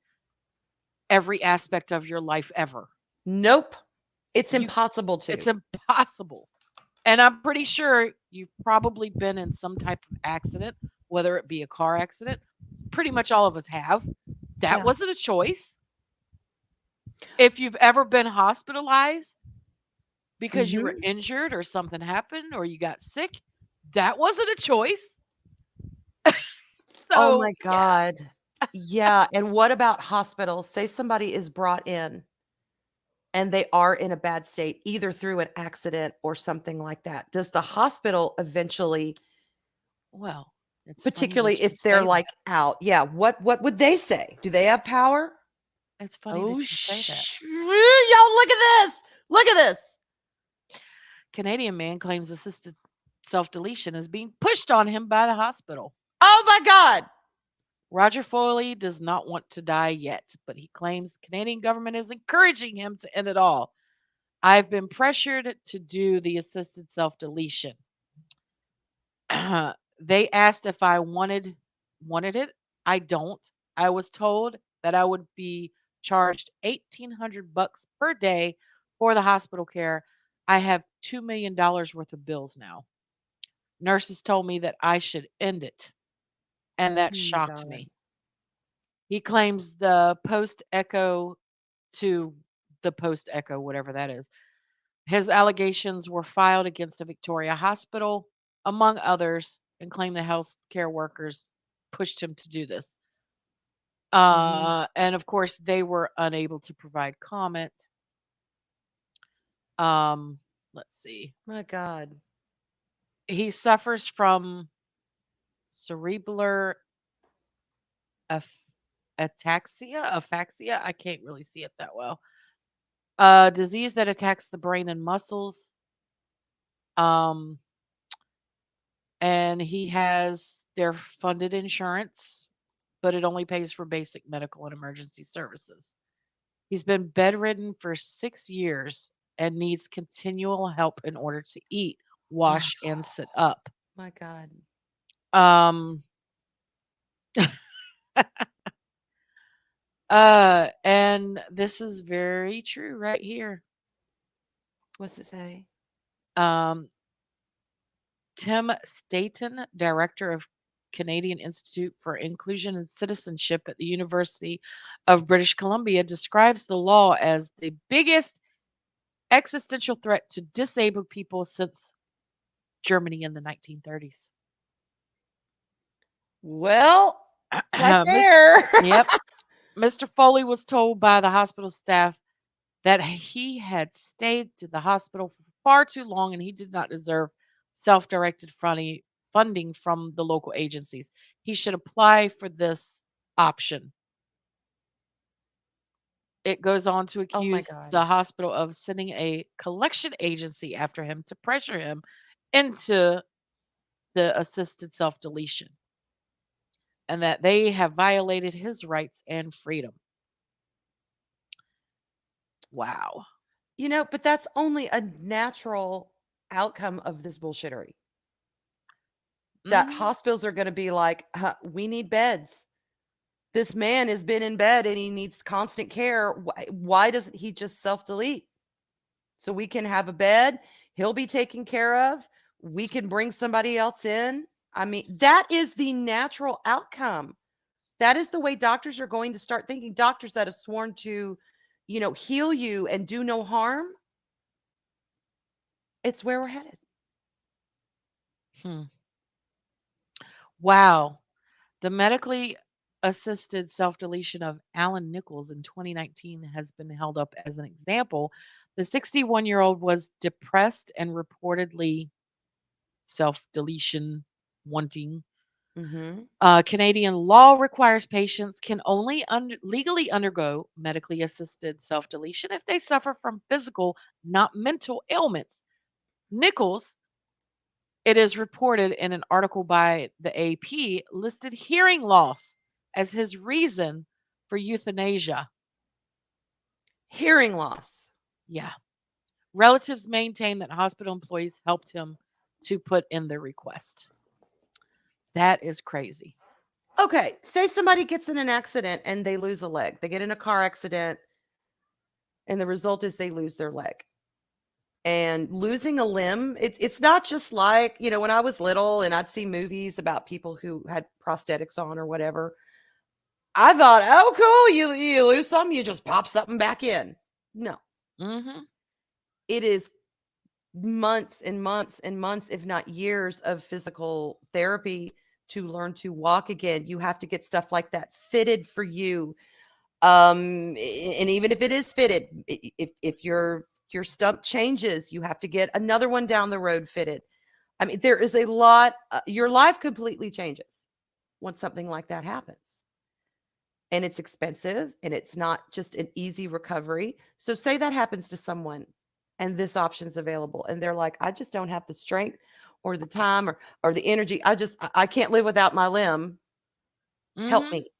every aspect of your life ever. Nope. It's You impossible It's to. impossible. And I'm pretty sure you've probably been in some type of accident, whether it be a car accident. Pretty much all of us have. That Yeah. wasn't a choice. If you've ever been hospitalized because you were Mhm. injured or something happened or you got sick, that wasn't a choice. Oh So, my yeah. god. Yeah, and what about hospitals? Say somebody is brought in and they are in a bad state, either through an accident or something like that. Does the hospital eventually, Well, it's funny particularly that you if they're, say like, that. out, yeah, what would they say? Do they have power? It's funny Oh, that you say that. y'all look at this. Look at this. Canadian man claims assisted self-deletion is being pushed on him by the hospital. Oh my god. Roger Foley does not want to die yet, but he claims the Canadian government is encouraging him to end it all. I've been pressured to do the assisted self-deletion. They asked if I wanted it. I don't. I was told that I would be charged $1,800 per day for the hospital care. I have $2 million worth of bills now. Nurses told me that I should end it, and that Oh my shocked god. me. He claims the post echo to the post echo, whatever that is. His allegations were filed against a Victoria hospital, among others, and claimed the healthcare workers pushed him to do this. Mhm. And of course, they were unable to provide comment. Um, let's see. My God. He suffers from cerebellar aph- aphaxia. I can't really see it that well. A disease that attacks the brain and muscles. Um, and he has their funded insurance, but it only pays for basic medical and emergency services. He's been bedridden for 6 years and needs continual help in order to eat, Oh, wash, and sit up. my God. Um, and this is very true right here. What's it say? Um, Tim Staton, director of Canadian Institute for Inclusion and Citizenship at the University of British Columbia, describes the law as the biggest existential threat to disabled people since Germany in the 1930s. Well, right Miss, there. yep, Mr. Foley was told by the hospital staff that he had stayed to the hospital for far too long and he did not deserve self-directed funding from the local agencies. He should apply for this option. It goes on to Oh, my accuse God. the hospital of sending a collection agency after him to pressure him into the assisted self-deletion and that they have violated his rights and freedom. Wow. But that's only a natural outcome of this bullshittery. That Mhm. hospitals are going to be like, we need beds. This man has been in bed and he needs constant care. Why doesn't he just self delete? So we can have a bed. He'll be taken care of. We can bring somebody else in. I mean, that is the natural outcome. That is the way doctors are going to start thinking. Doctors that have sworn to, heal you and do no harm. It's where we're headed. Hmm. Wow. The medically assisted self deletion of Alan Nichols in 2019 has been held up as an example. The 61-year-old was depressed and reportedly self deletion wanting. Mm-hmm. Canadian law requires patients can only legally undergo medically assisted self deletion if they suffer from physical, not mental ailments. Nichols, it is reported in an article by the AP, listed hearing loss as his reason for euthanasia. Hearing loss. Yeah. Relatives maintain that hospital employees helped him to put in the request. That is crazy. Okay, say somebody gets in an accident and they lose a leg. They get in a car accident and the result is they lose their leg. And losing a limb, it's not just like, when I was little and I'd see movies about people who had prosthetics on or whatever. I thought, oh, cool, you lose something, you just pop something back in. No, Mhm. it is months and months and months, if not years, of physical therapy to learn to walk again. You have to get stuff like that fitted for you. And even if it is fitted, if your stump changes, you have to get another one down the road fitted. I mean, there is a lot. Your life completely changes when something like that happens, and it's expensive, and it's not just an easy recovery. So, say that happens to someone, and this option's available, and they're like, "I just don't have the strength, or the time, or the energy. I can't live without my limb. Help Mhm. me."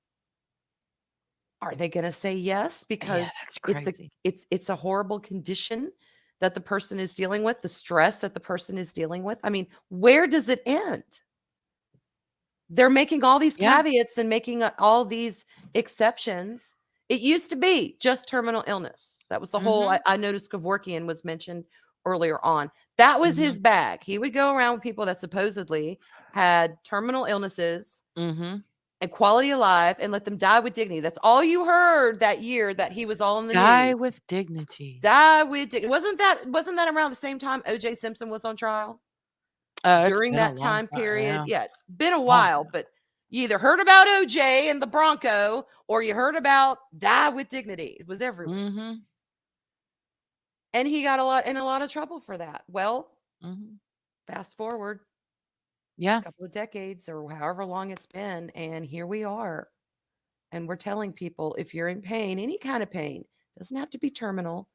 Are they gonna say yes Yeah, because that's it's a crazy. it's a horrible condition that the person is dealing with, the stress that the person is dealing with? I mean, where does it end? They're making all these Yeah. caveats and making all these exceptions. It used to be just terminal illness. That was the whole Mhm. I noticed Kevorkian was mentioned earlier on. That was his Mhm. bag. He would go around with people that supposedly had terminal illnesses Mhm. and quality of life and let them die with dignity. That's all you heard that year that he was all in the Die news. with dignity. Die with dignity. Wasn't that around the same time OJ Simpson was on trial? It's During been a that long time time. period? Yeah. Yeah, it's been a Long while, time. but you either heard about OJ and the Bronco or you heard about die with dignity. It was everywhere. Mhm. And he got a lot of trouble for that. Well, Mhm. fast forward Yeah. a couple of decades or however long it's been, and here we are. And we're telling people if you're in pain, any kind of pain, doesn't have to be terminal,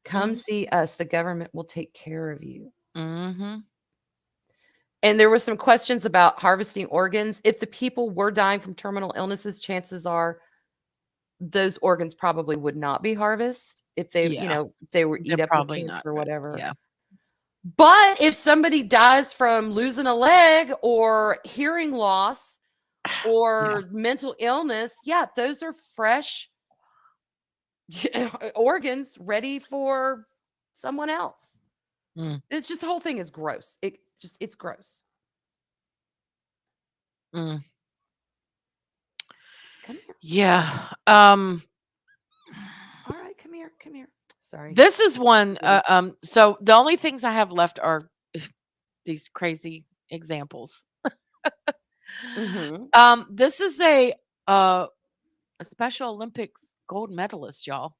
come Mhm. see us. The government will take care of you. Mhm. And there were some questions about harvesting organs. If the people were dying from terminal illnesses, chances are those organs probably would not be harvested if they, Yeah. if they were They're eat up with probably cancer not or good. whatever. Yeah. But if somebody dies from losing a leg or hearing loss Yeah. or mental illness, yeah, those are fresh organs ready for someone else. Mm. It's just the whole thing is gross. It's gross. Mm. Come here. Yeah. All right, come here. Come here. Sorry. This is one, Kitty. so the only things I have left are these crazy examples. Mhm. This is uh, a Special Olympics gold medalist, y'all.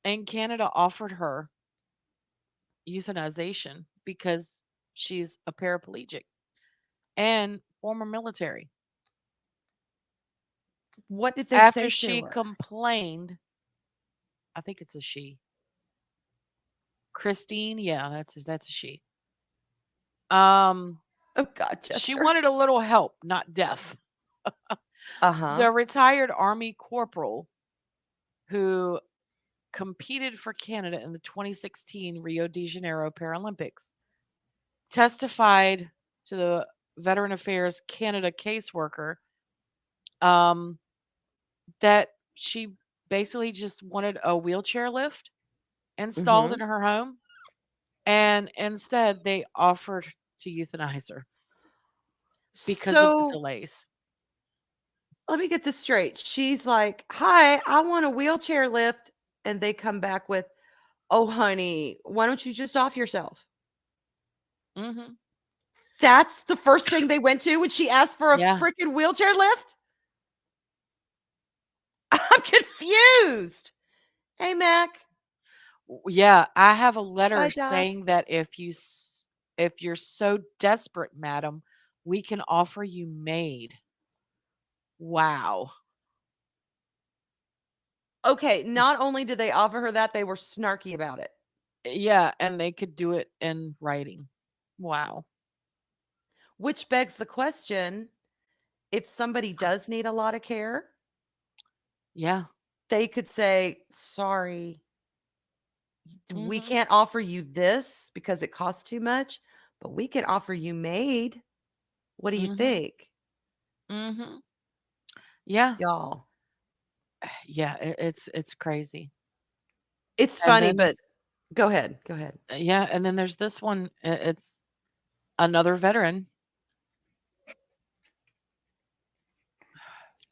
And Canada offered her euthanization because she's a paraplegic and former military. What did they After say to she her? complained, I think it's a she. Christine, yeah, that's a she. Um, Oh God, she Chester. wanted a little help, not death. Uh-huh. The retired Army corporal who competed for Canada in the 2016 Rio de Janeiro Paralympics testified to the Veteran Affairs Canada caseworker um, that she basically just wanted a wheelchair lift installed in Mhm. her home, and instead they offered to euthanize her because of the So delays. let me get this straight. She's like, "Hi, I want a wheelchair lift," and they come back with, "Oh, honey, why don't you just off yourself?" Hmm. That's the first thing they went to when she asked for a Yeah. freaking wheelchair lift? I'm confused. Hey, Mac. Yeah, I have a letter Bye, Das. saying that if you're so desperate, madam, we can offer you maid. Wow. Okay, not only did they offer her that, they were snarky about it. Yeah, and they could do it in writing. Wow. Which begs the question, if somebody does need a lot of care, Yeah. they could say, "Sorry, we Mhm. can't offer you this because it costs too much, but we can offer you maid. What do you Mhm. think?" Mhm. Yeah. Y'all, Yeah, it's crazy. it's And funny, then but go ahead. Go ahead. yeah, and then there's this one. It's another veteran.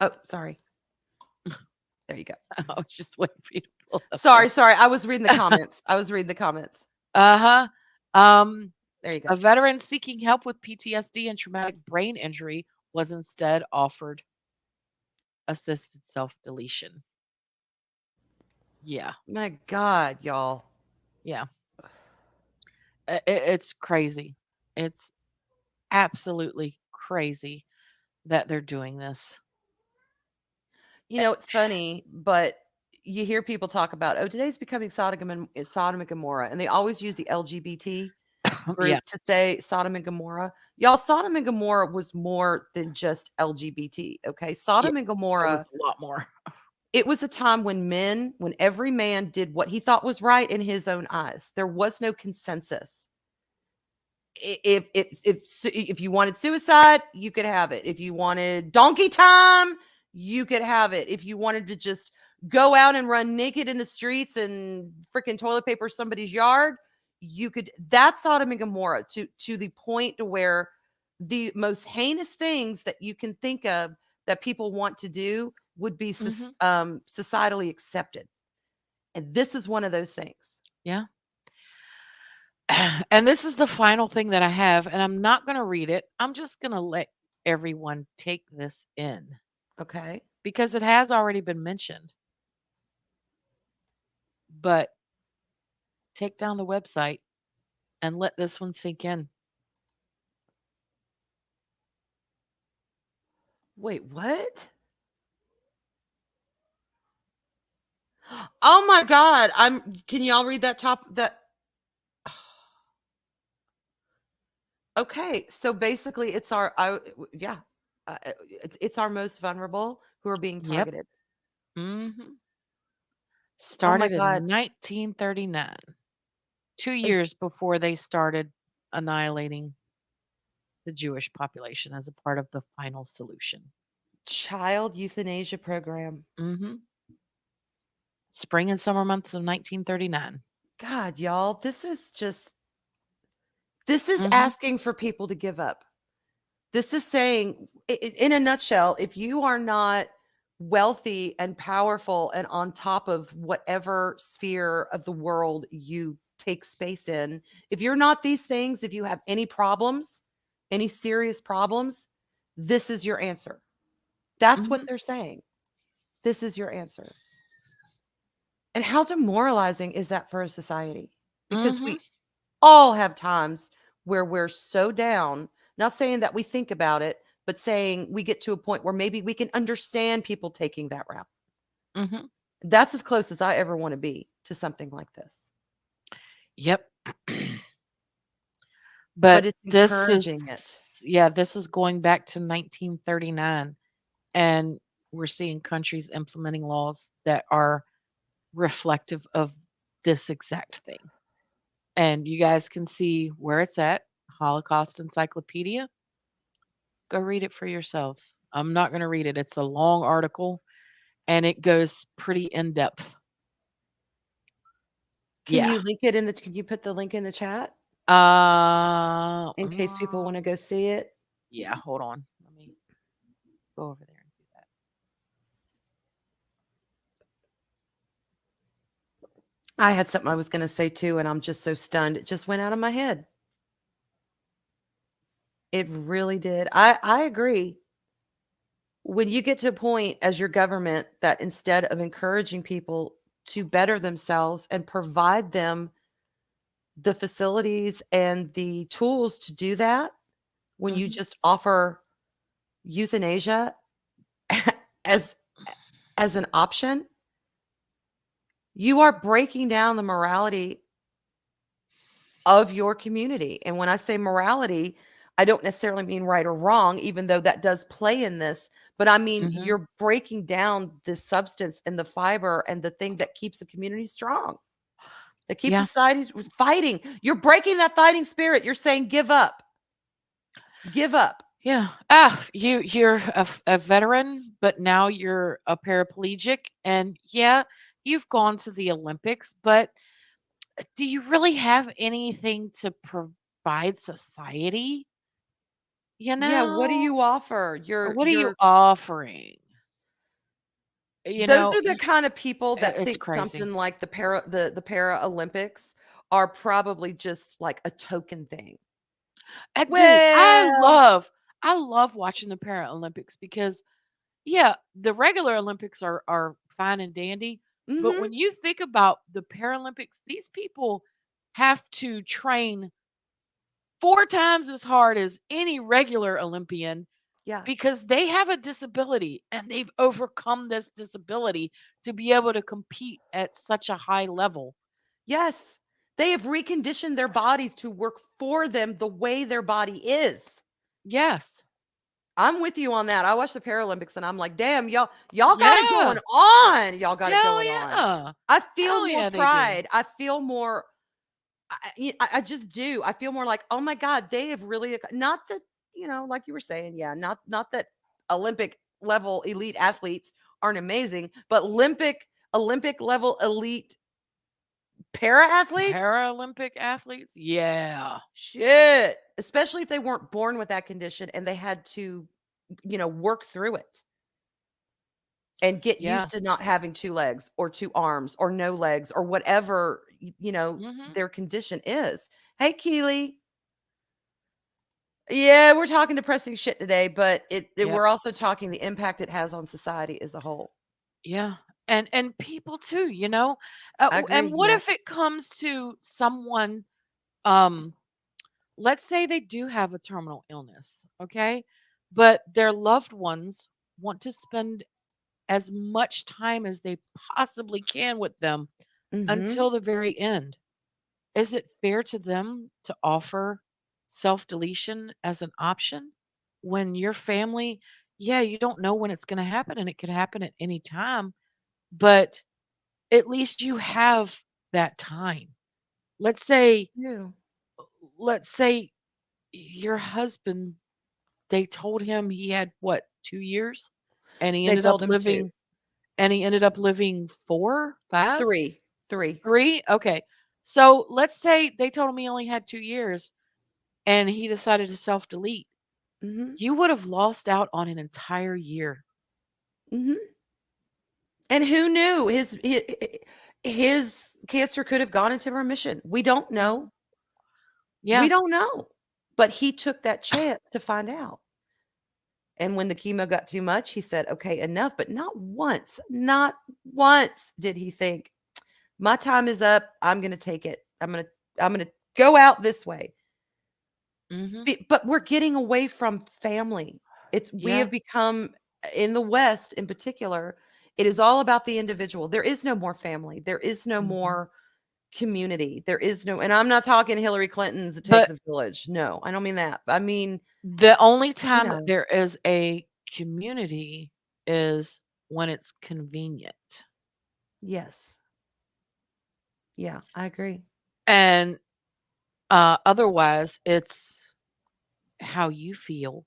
Oh, sorry. There you go. I was just waiting for you to pull up Sorry, there. sorry. I was reading the comments. I was reading the comments. Uh-huh. Um, There you go. a veteran seeking help with PTSD and traumatic brain injury was instead offered assisted self-deletion. Yeah. My God, y'all. Yeah. It's crazy. It's absolutely crazy that they're doing this. It's funny, but you hear people talk about, "Oh, today's becoming Sodom and Gomorrah," and they always use the LGBT Yeah. group to say Sodom and Gomorrah. Y'all, Sodom and Gomorrah was more than just LGBT, okay? Yeah. Sodom and It was Gomorrah, a lot more. it was a time when every man did what he thought was right in his own eyes. There was no consensus. If you wanted suicide, you could have it. If you wanted donkey time, you could have it. If you wanted to just go out and run naked in the streets and freaking toilet paper somebody's yard, you could. That's Sodom and Gomorrah to the point to where the most heinous things that you can think of that people want to do would be Mhm. societally accepted, and this is one of those things. Yeah. And this is the final thing that I have, and I'm not going to read it. I'm just going to let everyone take this in Okay. because it has already been mentioned. but take down the website and let this one sink in. Wait, what? Oh my god. Can y'all read that top that Okay, so basically it's our yeah. It's our most vulnerable who are being Yep. targeted. Mhm. Oh my Started god. in 1939, 2 A years before they started annihilating the Jewish population as a part of the final solution. child euthanasia program. Mhm. Spring and summer months of 1939. God, y'all, this is Mhm. asking for people to give up. This is saying, in a nutshell, if you are not wealthy and powerful and on top of whatever sphere of the world you take space in, if you're not these things, if you have any problems, any serious problems, this is your answer. That's what Mhm. they're saying. This is your answer. And how demoralizing is that for a society? Because Mhm. we all have times where we're so down, not saying that we think about it, but saying we get to a point where maybe we can understand people taking that route. Mhm. That's as close as I ever want to be to something like this. Yep. But But it's this is encouraging it. yeah, this is going back to 1939, and we're seeing countries implementing laws that are reflective of this exact thing. And you guys can see where it's at. Holocaust Encyclopedia. Go read it for yourselves. I'm not going to read it. It's a long article and it goes pretty in depth. Yeah. Can you put the link in the chat Uh, in case people want uh to go see it? yeah, hold on. Let me go over there and do that. I had something I was going to say too, and I'm just so stunned. It just went out of my head. It really did. I agree. When you get to a point as your government that instead of encouraging people to better themselves and provide them the facilities and the tools to do that, when you Mhm. just offer euthanasia as as an option, you are breaking down the morality of your community. And when I say morality, I don't necessarily mean right or wrong, even though that does play in this, but I mean Mhm. you're breaking down the substance and the fiber and the thing that keeps a community strong, that keeps Yeah. societies fighting. You're breaking that fighting spirit. You're saying give up. Give up. Yeah. Ah, you're a veteran, but now you're a paraplegic and yeah, you've gone to the Olympics, but do you really have anything to provide society? You Yeah, what do know? you offer? What are you offering? You Those know, are the kind of people that it's think crazy. something like the Paralympics are probably just like a token thing. Dude, Well, I love watching the Paralympics because yeah, the regular Olympics are fine and dandy, but mhm, when you think about the Paralympics, these people have to train 4 times as hard as any regular Olympian yeah. because they have a disability and they've overcome this disability to be able to compete at such a high level. Yes. They have reconditioned their bodies to work for them the way their body is. Yes. I'm with you on that. I watch the Paralympics and I'm like, "Damn, y'all got it going Yeah. on. Y'all got it Hell going on." yeah. I feel Hell more yeah, they do. pride. I feel more I just do. I feel more like, "Oh my god, they have really not that, like you were saying, yeah, not that Olympic level elite athletes aren't amazing, but Olympic level elite para athletes? Paralympic athletes? Yeah. Shit, especially if they weren't born with that condition and they had to, work through it and get Yeah. used to not having 2 legs or 2 arms or no legs or whatever, Mhm. their condition is. Hey, Keely. Yeah, we're talking depressing shit today, but Yep. we're also talking the impact it has on society as a whole. Yeah. And people too, I and agree. what Yeah. if it comes to someone, um let's say they do have a terminal illness, okay, but their loved ones want to spend as much time as they possibly can with them Mhm. until the very end. Is it fair to them to offer self deletion as an option when your family, yeah, you don't know when it's going to happen and it could happen at any time, but at least you have that time. Let's say, Yeah. let's say your husband, they told him he had what, 2 years, and he They ended up told him to. living, 4, 5, 3. 3. 3. Okay. So let's say they told him he only had 2 years and he decided to self delete. Mhm. You would have lost out on an entire year. Mhm. And who knew his cancer could have gone into remission? We don't Mhm. know. We Yeah. don't know. But he took that chance to find out. And when the chemo got too much, he said, "Okay, enough." But not once did he think, "My time is up. I'm gonna take it. I'm gonna go out this way." Mhm. But we're getting away from family. We Yeah. have become, in the West in particular, it is all about the individual. There is no more family. There is no Mhm. more community. There is no, and I'm not talking Hillary Clinton's "It takes But a village." No, I don't mean that. I mean, the only you time that know, there is a community is when it's convenient. yes. Yeah, I agree. And otherwise, it's how you feel,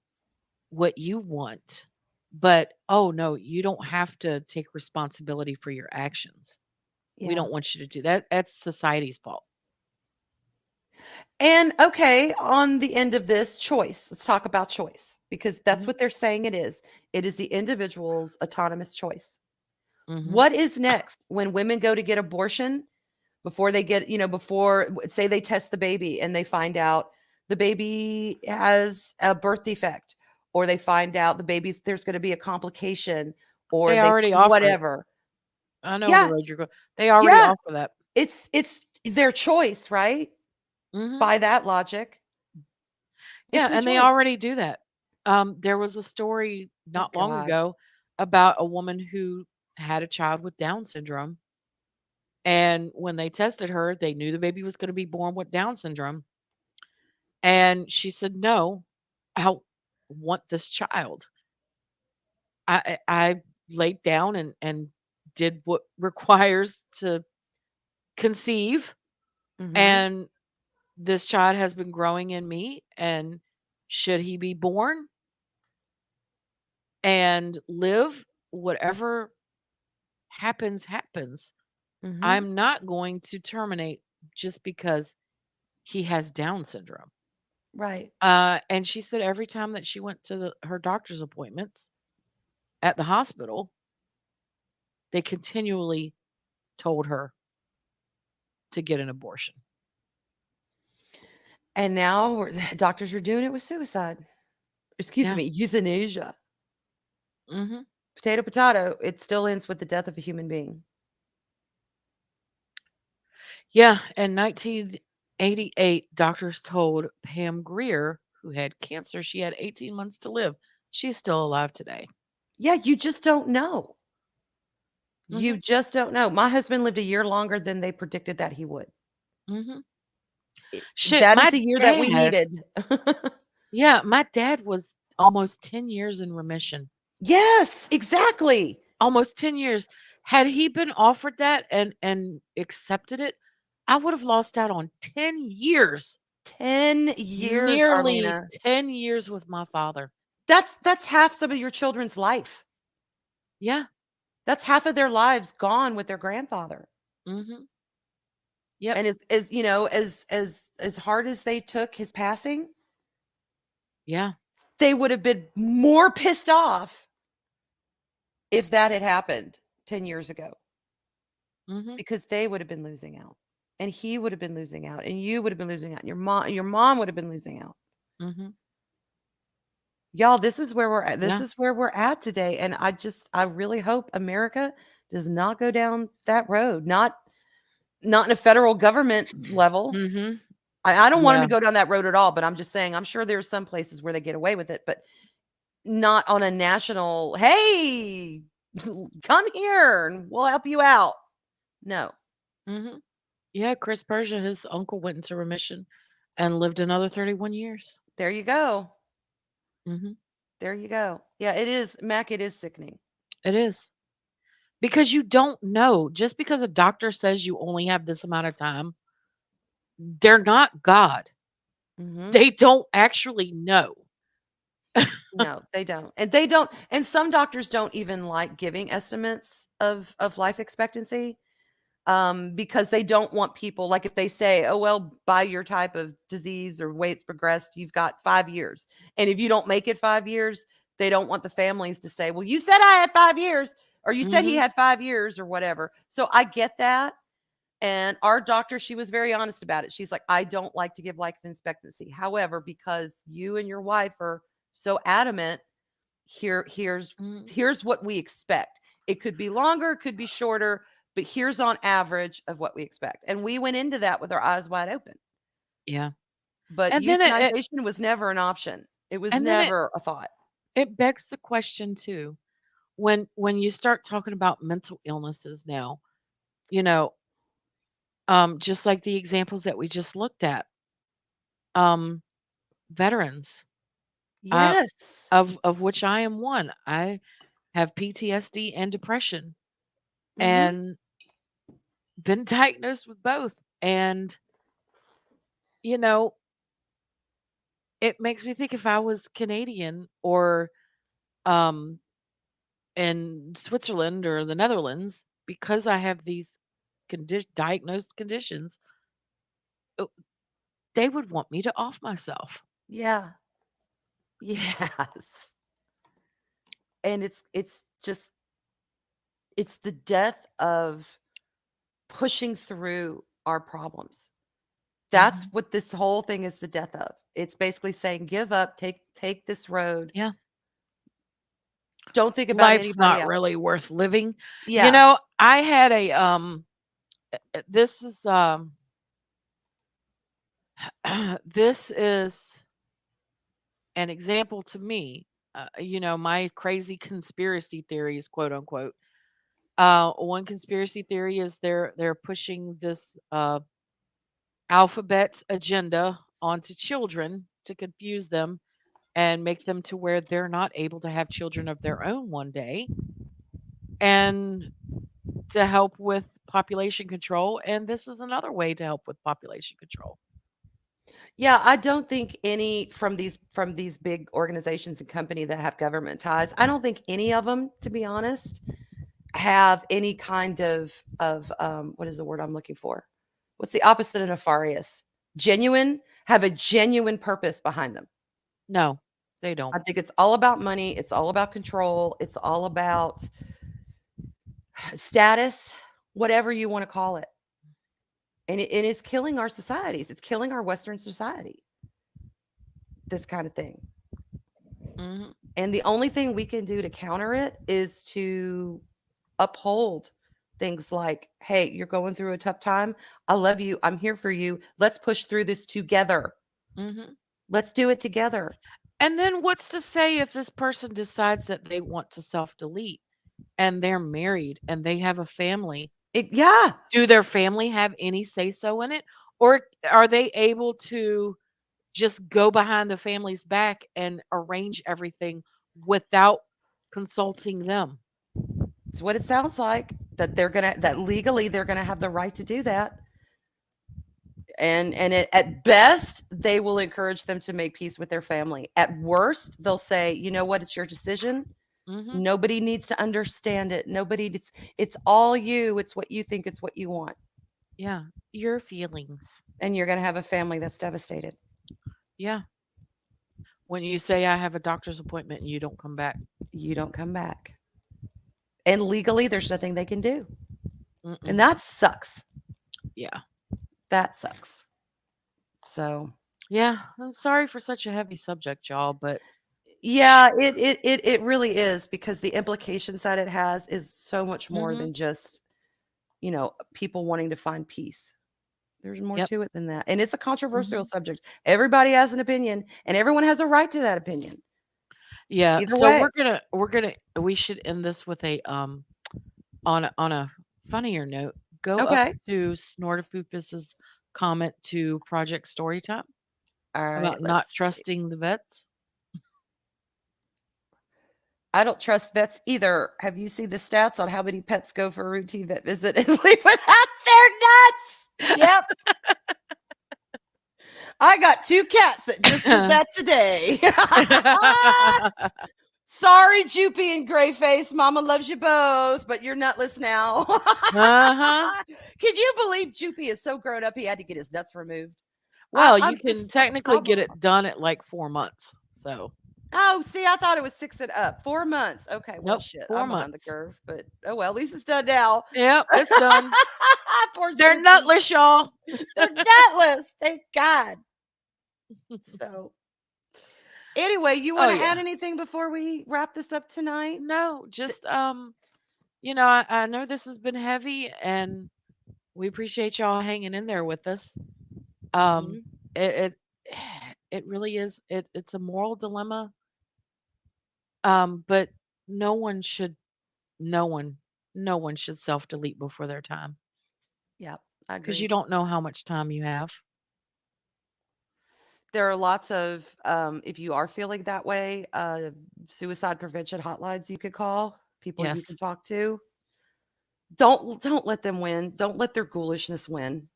what you want. But oh no, you don't have to take responsibility for your actions. We Yeah. don't want you to do that. That's society's fault. And okay, on the end of this, choice. Let's talk about choice because that's Mhm. what they're saying it is. It is the individual's autonomous choice. Mhm. What is next when women go to get abortion before they get, before say they test the baby and they find out the baby has a birth defect, or they find out the baby's there's going to be a complication, or They they already offer it. whatever. I know the Yeah, road you're going. They already yeah. offer that. It's their choice, right? Mhm. By that logic, it's Yeah, their and they choice. already do that. There was a story Oh not long God. ago about a woman who had a child with Down syndrome, and when they tested her, they knew the baby was going to be born with Down syndrome, and she said, "No, I want this child." I laid down and did what requires to conceive, Mhm. and this child has been growing in me, and should he be born and live, whatever happens, happens. Mhm. I'm not going to terminate just because he has Down syndrome. Right. And she said every time that she went to her doctor's appointments at the hospital, they continually told her to get an abortion. And now doctors are doing it with suicide. Excuse Yeah. me, euthanasia. Hmm. Potato, potato. It still ends with the death of a human being. Yeah. In 1988, doctors told Pam Greer, who had cancer, she had 18 months to live. She's still alive today. Yeah, you just don't know. Hmm. You just don't know. My husband lived a year longer than they predicted that he would. Hmm. Shit, That is my the year that we dad, needed. yeah, my dad was almost 10 years in remission. Yes, exactly. Almost 10 years. Had he been offered that and accepted it, I would have lost out on 10 years, 10 years, nearly Arlena. 10 years with my father. That's half some of your children's life. Yeah. That's half of their lives gone with their grandfather. Mhm. Yep. And as hard as they took his passing, Yeah. they would have been more pissed off if that had happened 10 years ago, Mhm. because they would have been losing out. And he would have been losing out, and you would have been losing out. And your mom would have been losing out. Mhm. Y'all, this is where we're at. This Yeah. is where we're at today. And I really hope America does not go down that road. Not in a federal government level. Mhm. I don't want them Yeah. to go down that road at all, but I'm just saying I'm sure there's some places where they get away with it, but not on a national, "Hey, come here and we'll help you out." No. Mhm. Yeah, Chris Persia, his uncle went into remission and lived another 31 years. There you go. Mhm. There you go. Yeah, it is, Mac, it is sickening. It is. Because you don't know. Just because a doctor says you only have this amount of time, they're not God. Mhm. They don't actually know. No, they don't. And they don't, and some doctors don't even like giving estimates of life expectancy, because they don't want people, like, if they say, "Oh, well, by your type of disease or way it's progressed, you've got 5 years." And if you don't make it 5 years, they don't want the families to say, "Well, you said I had 5 years," or "You said he Mhm. had 5 years," or whatever. So I get that. And our doctor, she was very honest about it. She's like, "I don't like to give life expectancy. However, because you and your wife are so adamant, Mhm. here's what we expect. It could be longer, it could be shorter, but here's on average of what we expect." And we went into that with our eyes wide open. Yeah. But And then it euthanization was never an option. It was and then it never a thought. it begs the question too. When you start talking about mental illnesses now, you know, just like the examples that we just looked at, um, veterans, uh, Yes. of which I am one. I have PTSD and depression Mhm. and been diagnosed with both. And, you know, it makes me think if I was Canadian or um, in Switzerland or the Netherlands, because I have these diagnosed conditions, uh, they would want me to off myself. Yeah. Yes. And it's just, it's the death of pushing through our problems. That's Mhm. what this whole thing is the death of. It's basically saying, "Give up, take this road. Yeah. Don't think about Life's anybody not really else." worth living. Yeah. I had this is this is an example to me. My crazy conspiracy theories, quote unquote. One conspiracy theory is they're pushing this alphabet agenda onto children to confuse them and make them to where they're not able to have children of their own one day, and to help with population control. And this is another way to help with population control. Yeah, I don't think any from these big organizations and company that have government ties, I don't think any of them, to be honest, have any kind of what is the word I'm looking for? What's the opposite of nefarious? Genuine, have a genuine purpose behind them. No, they don't. I think it's all about money, it's all about control, it's all about status, whatever you want to call it. And it is killing our societies. It's killing our Western society, this kind of thing. Hmm. And the only thing we can do to counter it is to uphold things like, "Hey, you're going through a tough time. I love you. I'm here for you. Let's push through this together. Hmm. Let's do it together." And then what's to say if this person decides that they want to self delete and they're married and they have a family? Yeah. Do their family have any say so in it? Or are they able to just go behind the family's back and arrange everything without consulting them? It's what it sounds like, that legally they're gonna have the right to do that. And at best, they will encourage them to make peace with their family. At worst, they'll say, "You know what? It's your decision. Hmm. Nobody needs to understand it. Nobody it's all you. It's what you think, it's what you want." Yeah. Your feelings. And you're gonna have a family that's devastated. Yeah. When you say I have a doctor's appointment and you don't come back. You don't come back. And legally, there's nothing they can do. And Mm-mm. that sucks. Yeah. That sucks. So, Yeah. I'm sorry for such a heavy subject, y'all, but Yeah, it really is, because the implications that it has is so much more Hmm. than just, people wanting to find peace. There's more Yep. to it than that. And it's a controversial Hmm. subject. Everybody has an opinion, and everyone has a right to that opinion. Yeah. Either So way. we should end this with a on a funnier note. Go up Okay. to Snortopupus's comment to Project Storytime All right, about not let's see. trusting the vets. I don't trust vets either. Have you seen the stats on how many pets go for a routine vet visit and leave without their nuts? Yep. I got 2 cats that just did that today. Sorry, Joopy and Grayface. Mama loves you both, but you're nutless now. Uh-huh. Can you believe Joopy is so grown up he had to get his nuts removed? Well, you I'm can just a technically get problem. it done at like 4 months. So, Oh, see, I thought it was 6 and up. 4 months. Okay, well, nope, shit. four I'm behind the months. curve, but oh well. At least it's done now. Yep, it's done. Poor They're Joopy. nutless, y'all. They're nutless. Thank God. So, anyway, you Oh want to add yeah. anything before we wrap this up tonight? No, just I know this has been heavy and we appreciate y'all hanging in there with us. Um, Mhm. it it really is. It's a moral dilemma. But no one should, no one, no one should self delete before their time Yep, I because you agree. don't know how much time you have. There are lots of, if you are feeling that way, suicide prevention hotlines you could call, people you can Yes. talk to. Don't let them win. Don't let their ghoulishness win.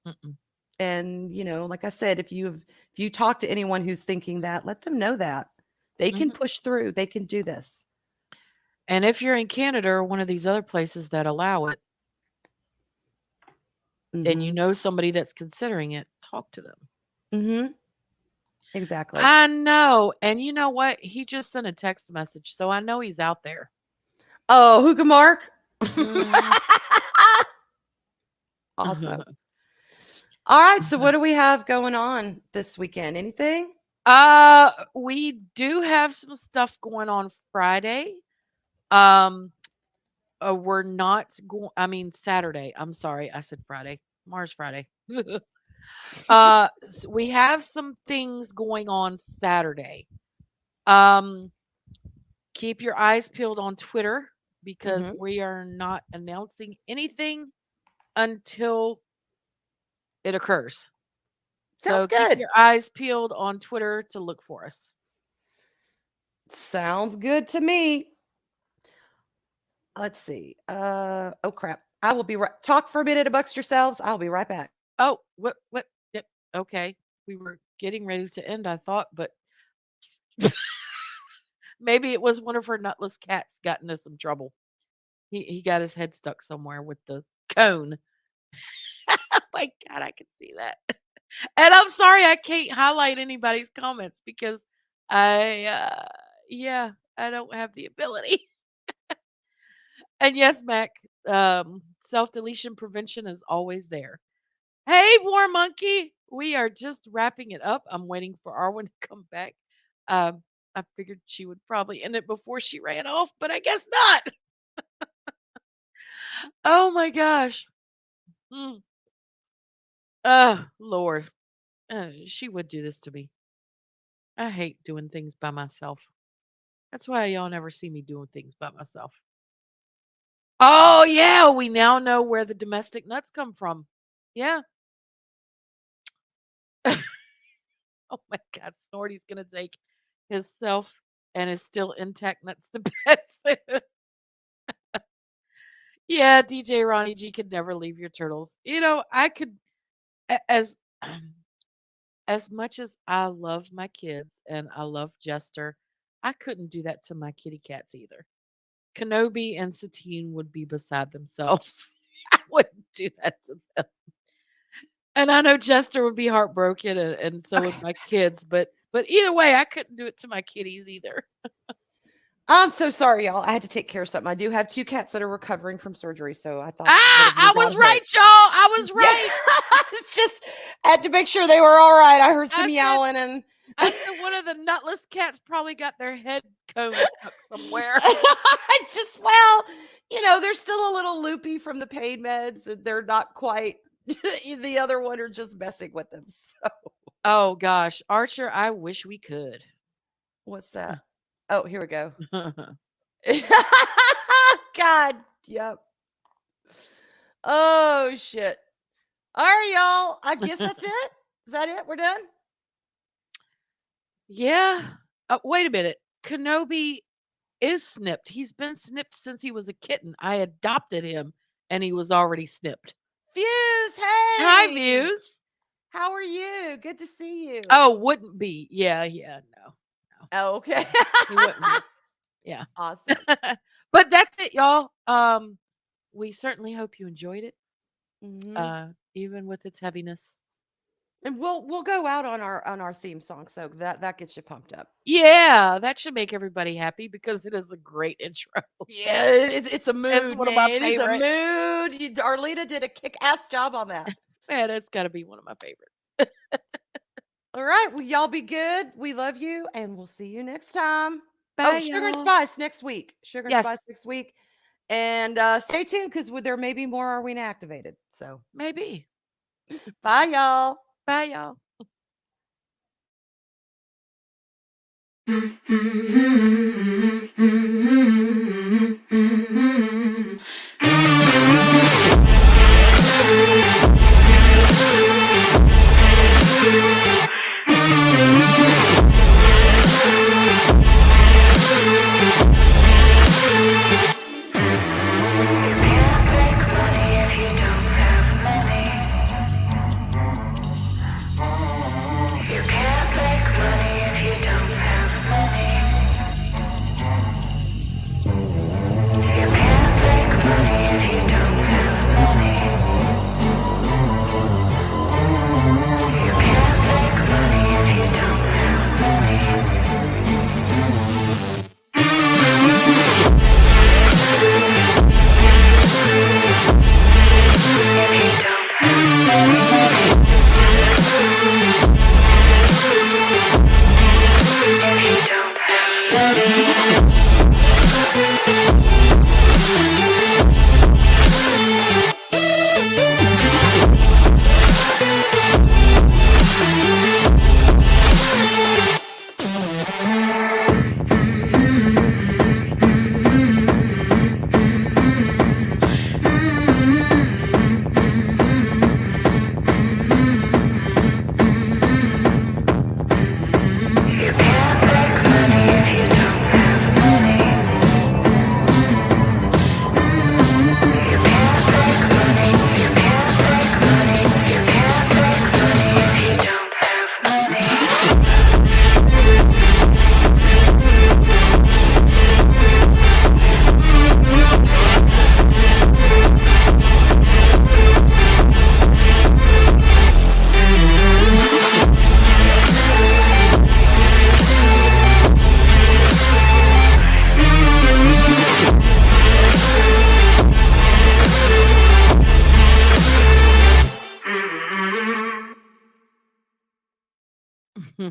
Mm-mm. And, like I said, if you talk to anyone who's thinking that, let them know that they can Hmm. push through. They can do this. And if you're in Canada or one of these other places that allow it, and you Mhm. know somebody that's considering it, talk to them. Mhm. Exactly. I know. And you know what? He just sent a text message, so I know he's out there. Oh, Hookah Mark. Hmm. Awesome. All right, so what do we have going on this weekend? Anything? We do have some stuff going on Friday. Um, we're not going. I mean Saturday. I'm sorry, I said Friday. Tomorrow's Friday. We have some things going on Saturday. Um, keep your eyes peeled on Twitter because Mhm. we are not announcing anything until it occurs. Sounds So keep good. your eyes peeled on Twitter to look for us. Sounds good to me. Let's see. Oh crap. I will be right. Talk for a minute amongst yourselves. I'll be right back. Oh, what? Yep. Okay. We were getting ready to end, I thought, but maybe it was one of her nutless cats got into some trouble. He got his head stuck somewhere with the cone. Oh my God, I can see that. And I'm sorry I can't highlight anybody's comments because I, yeah, I don't have the ability. And yes, Mac, self deletion prevention is always there. Hey, War Monkey, we are just wrapping it up. I'm waiting for Arwen to come back. I figured she would probably end it before she ran off, but I guess not. Oh my gosh. Mm. Lord. She would do this to me. I hate doing things by myself. That's why y'all never see me doing things by myself. Oh, yeah. We now know where the domestic nuts come from. Yeah. Oh my God. Snorty's going to take his self and his still intact nuts to bed soon. Yeah. DJ Ronnie G could never leave your turtles. I could, as. As much as I love my kids and I love Jester, I couldn't do that to my kitty cats either. Kenobi and Satine would be beside themselves. I wouldn't do that to them. And I know Jester would be heartbroken and so would Okay. my kids, but either way, I couldn't do it to my kitties either. I'm so sorry, y'all. I had to take care of something. I do have 2 cats that are recovering from surgery, so I thought that Ah, I everybody got was a right, break. y'all. I was Yeah. right. It's just I had to make sure they were all right. I heard some I said yowling and I said one of the nutless cats probably got their head comb stuck somewhere. Just well, they're still a little loopy from the pain meds, and they're not quite the other one are just messing with them. So Oh gosh, Archer, I wish we could. what's that? Oh, here we go. God, yep. Oh shit. All right, y'all. I guess that's it. Is that it? We're done? Yeah. Wait a minute. Kenobi is snipped. He's been snipped since he was a kitten. I adopted him and he was already snipped. Fuse, Hi, hey. Views. How are you? Good to see you. Oh, wouldn't be. Yeah, no. No. Oh, okay. He wouldn't be. Yeah. Awesome. But that's it, y'all. We certainly hope you enjoyed it. Mhm. Even with its heaviness. And we'll go out on our theme song, so that gets you pumped up. Yeah, that should make everybody happy because it is a great intro. Yeah, it's a It's mood, one of my man. It's a favorites. mood. Arlita did a kick-ass job on that. Man, it's got to be one of my favorites. All right, well, y'all be good. We love you, and we'll see you next time. Oh, Bye, Sugar and y'all. Spice next week. Sugar and Spice Yes, next week. And stay tuned because there may be more Arwena activated. So maybe. bye, y'all. Bye, y'all.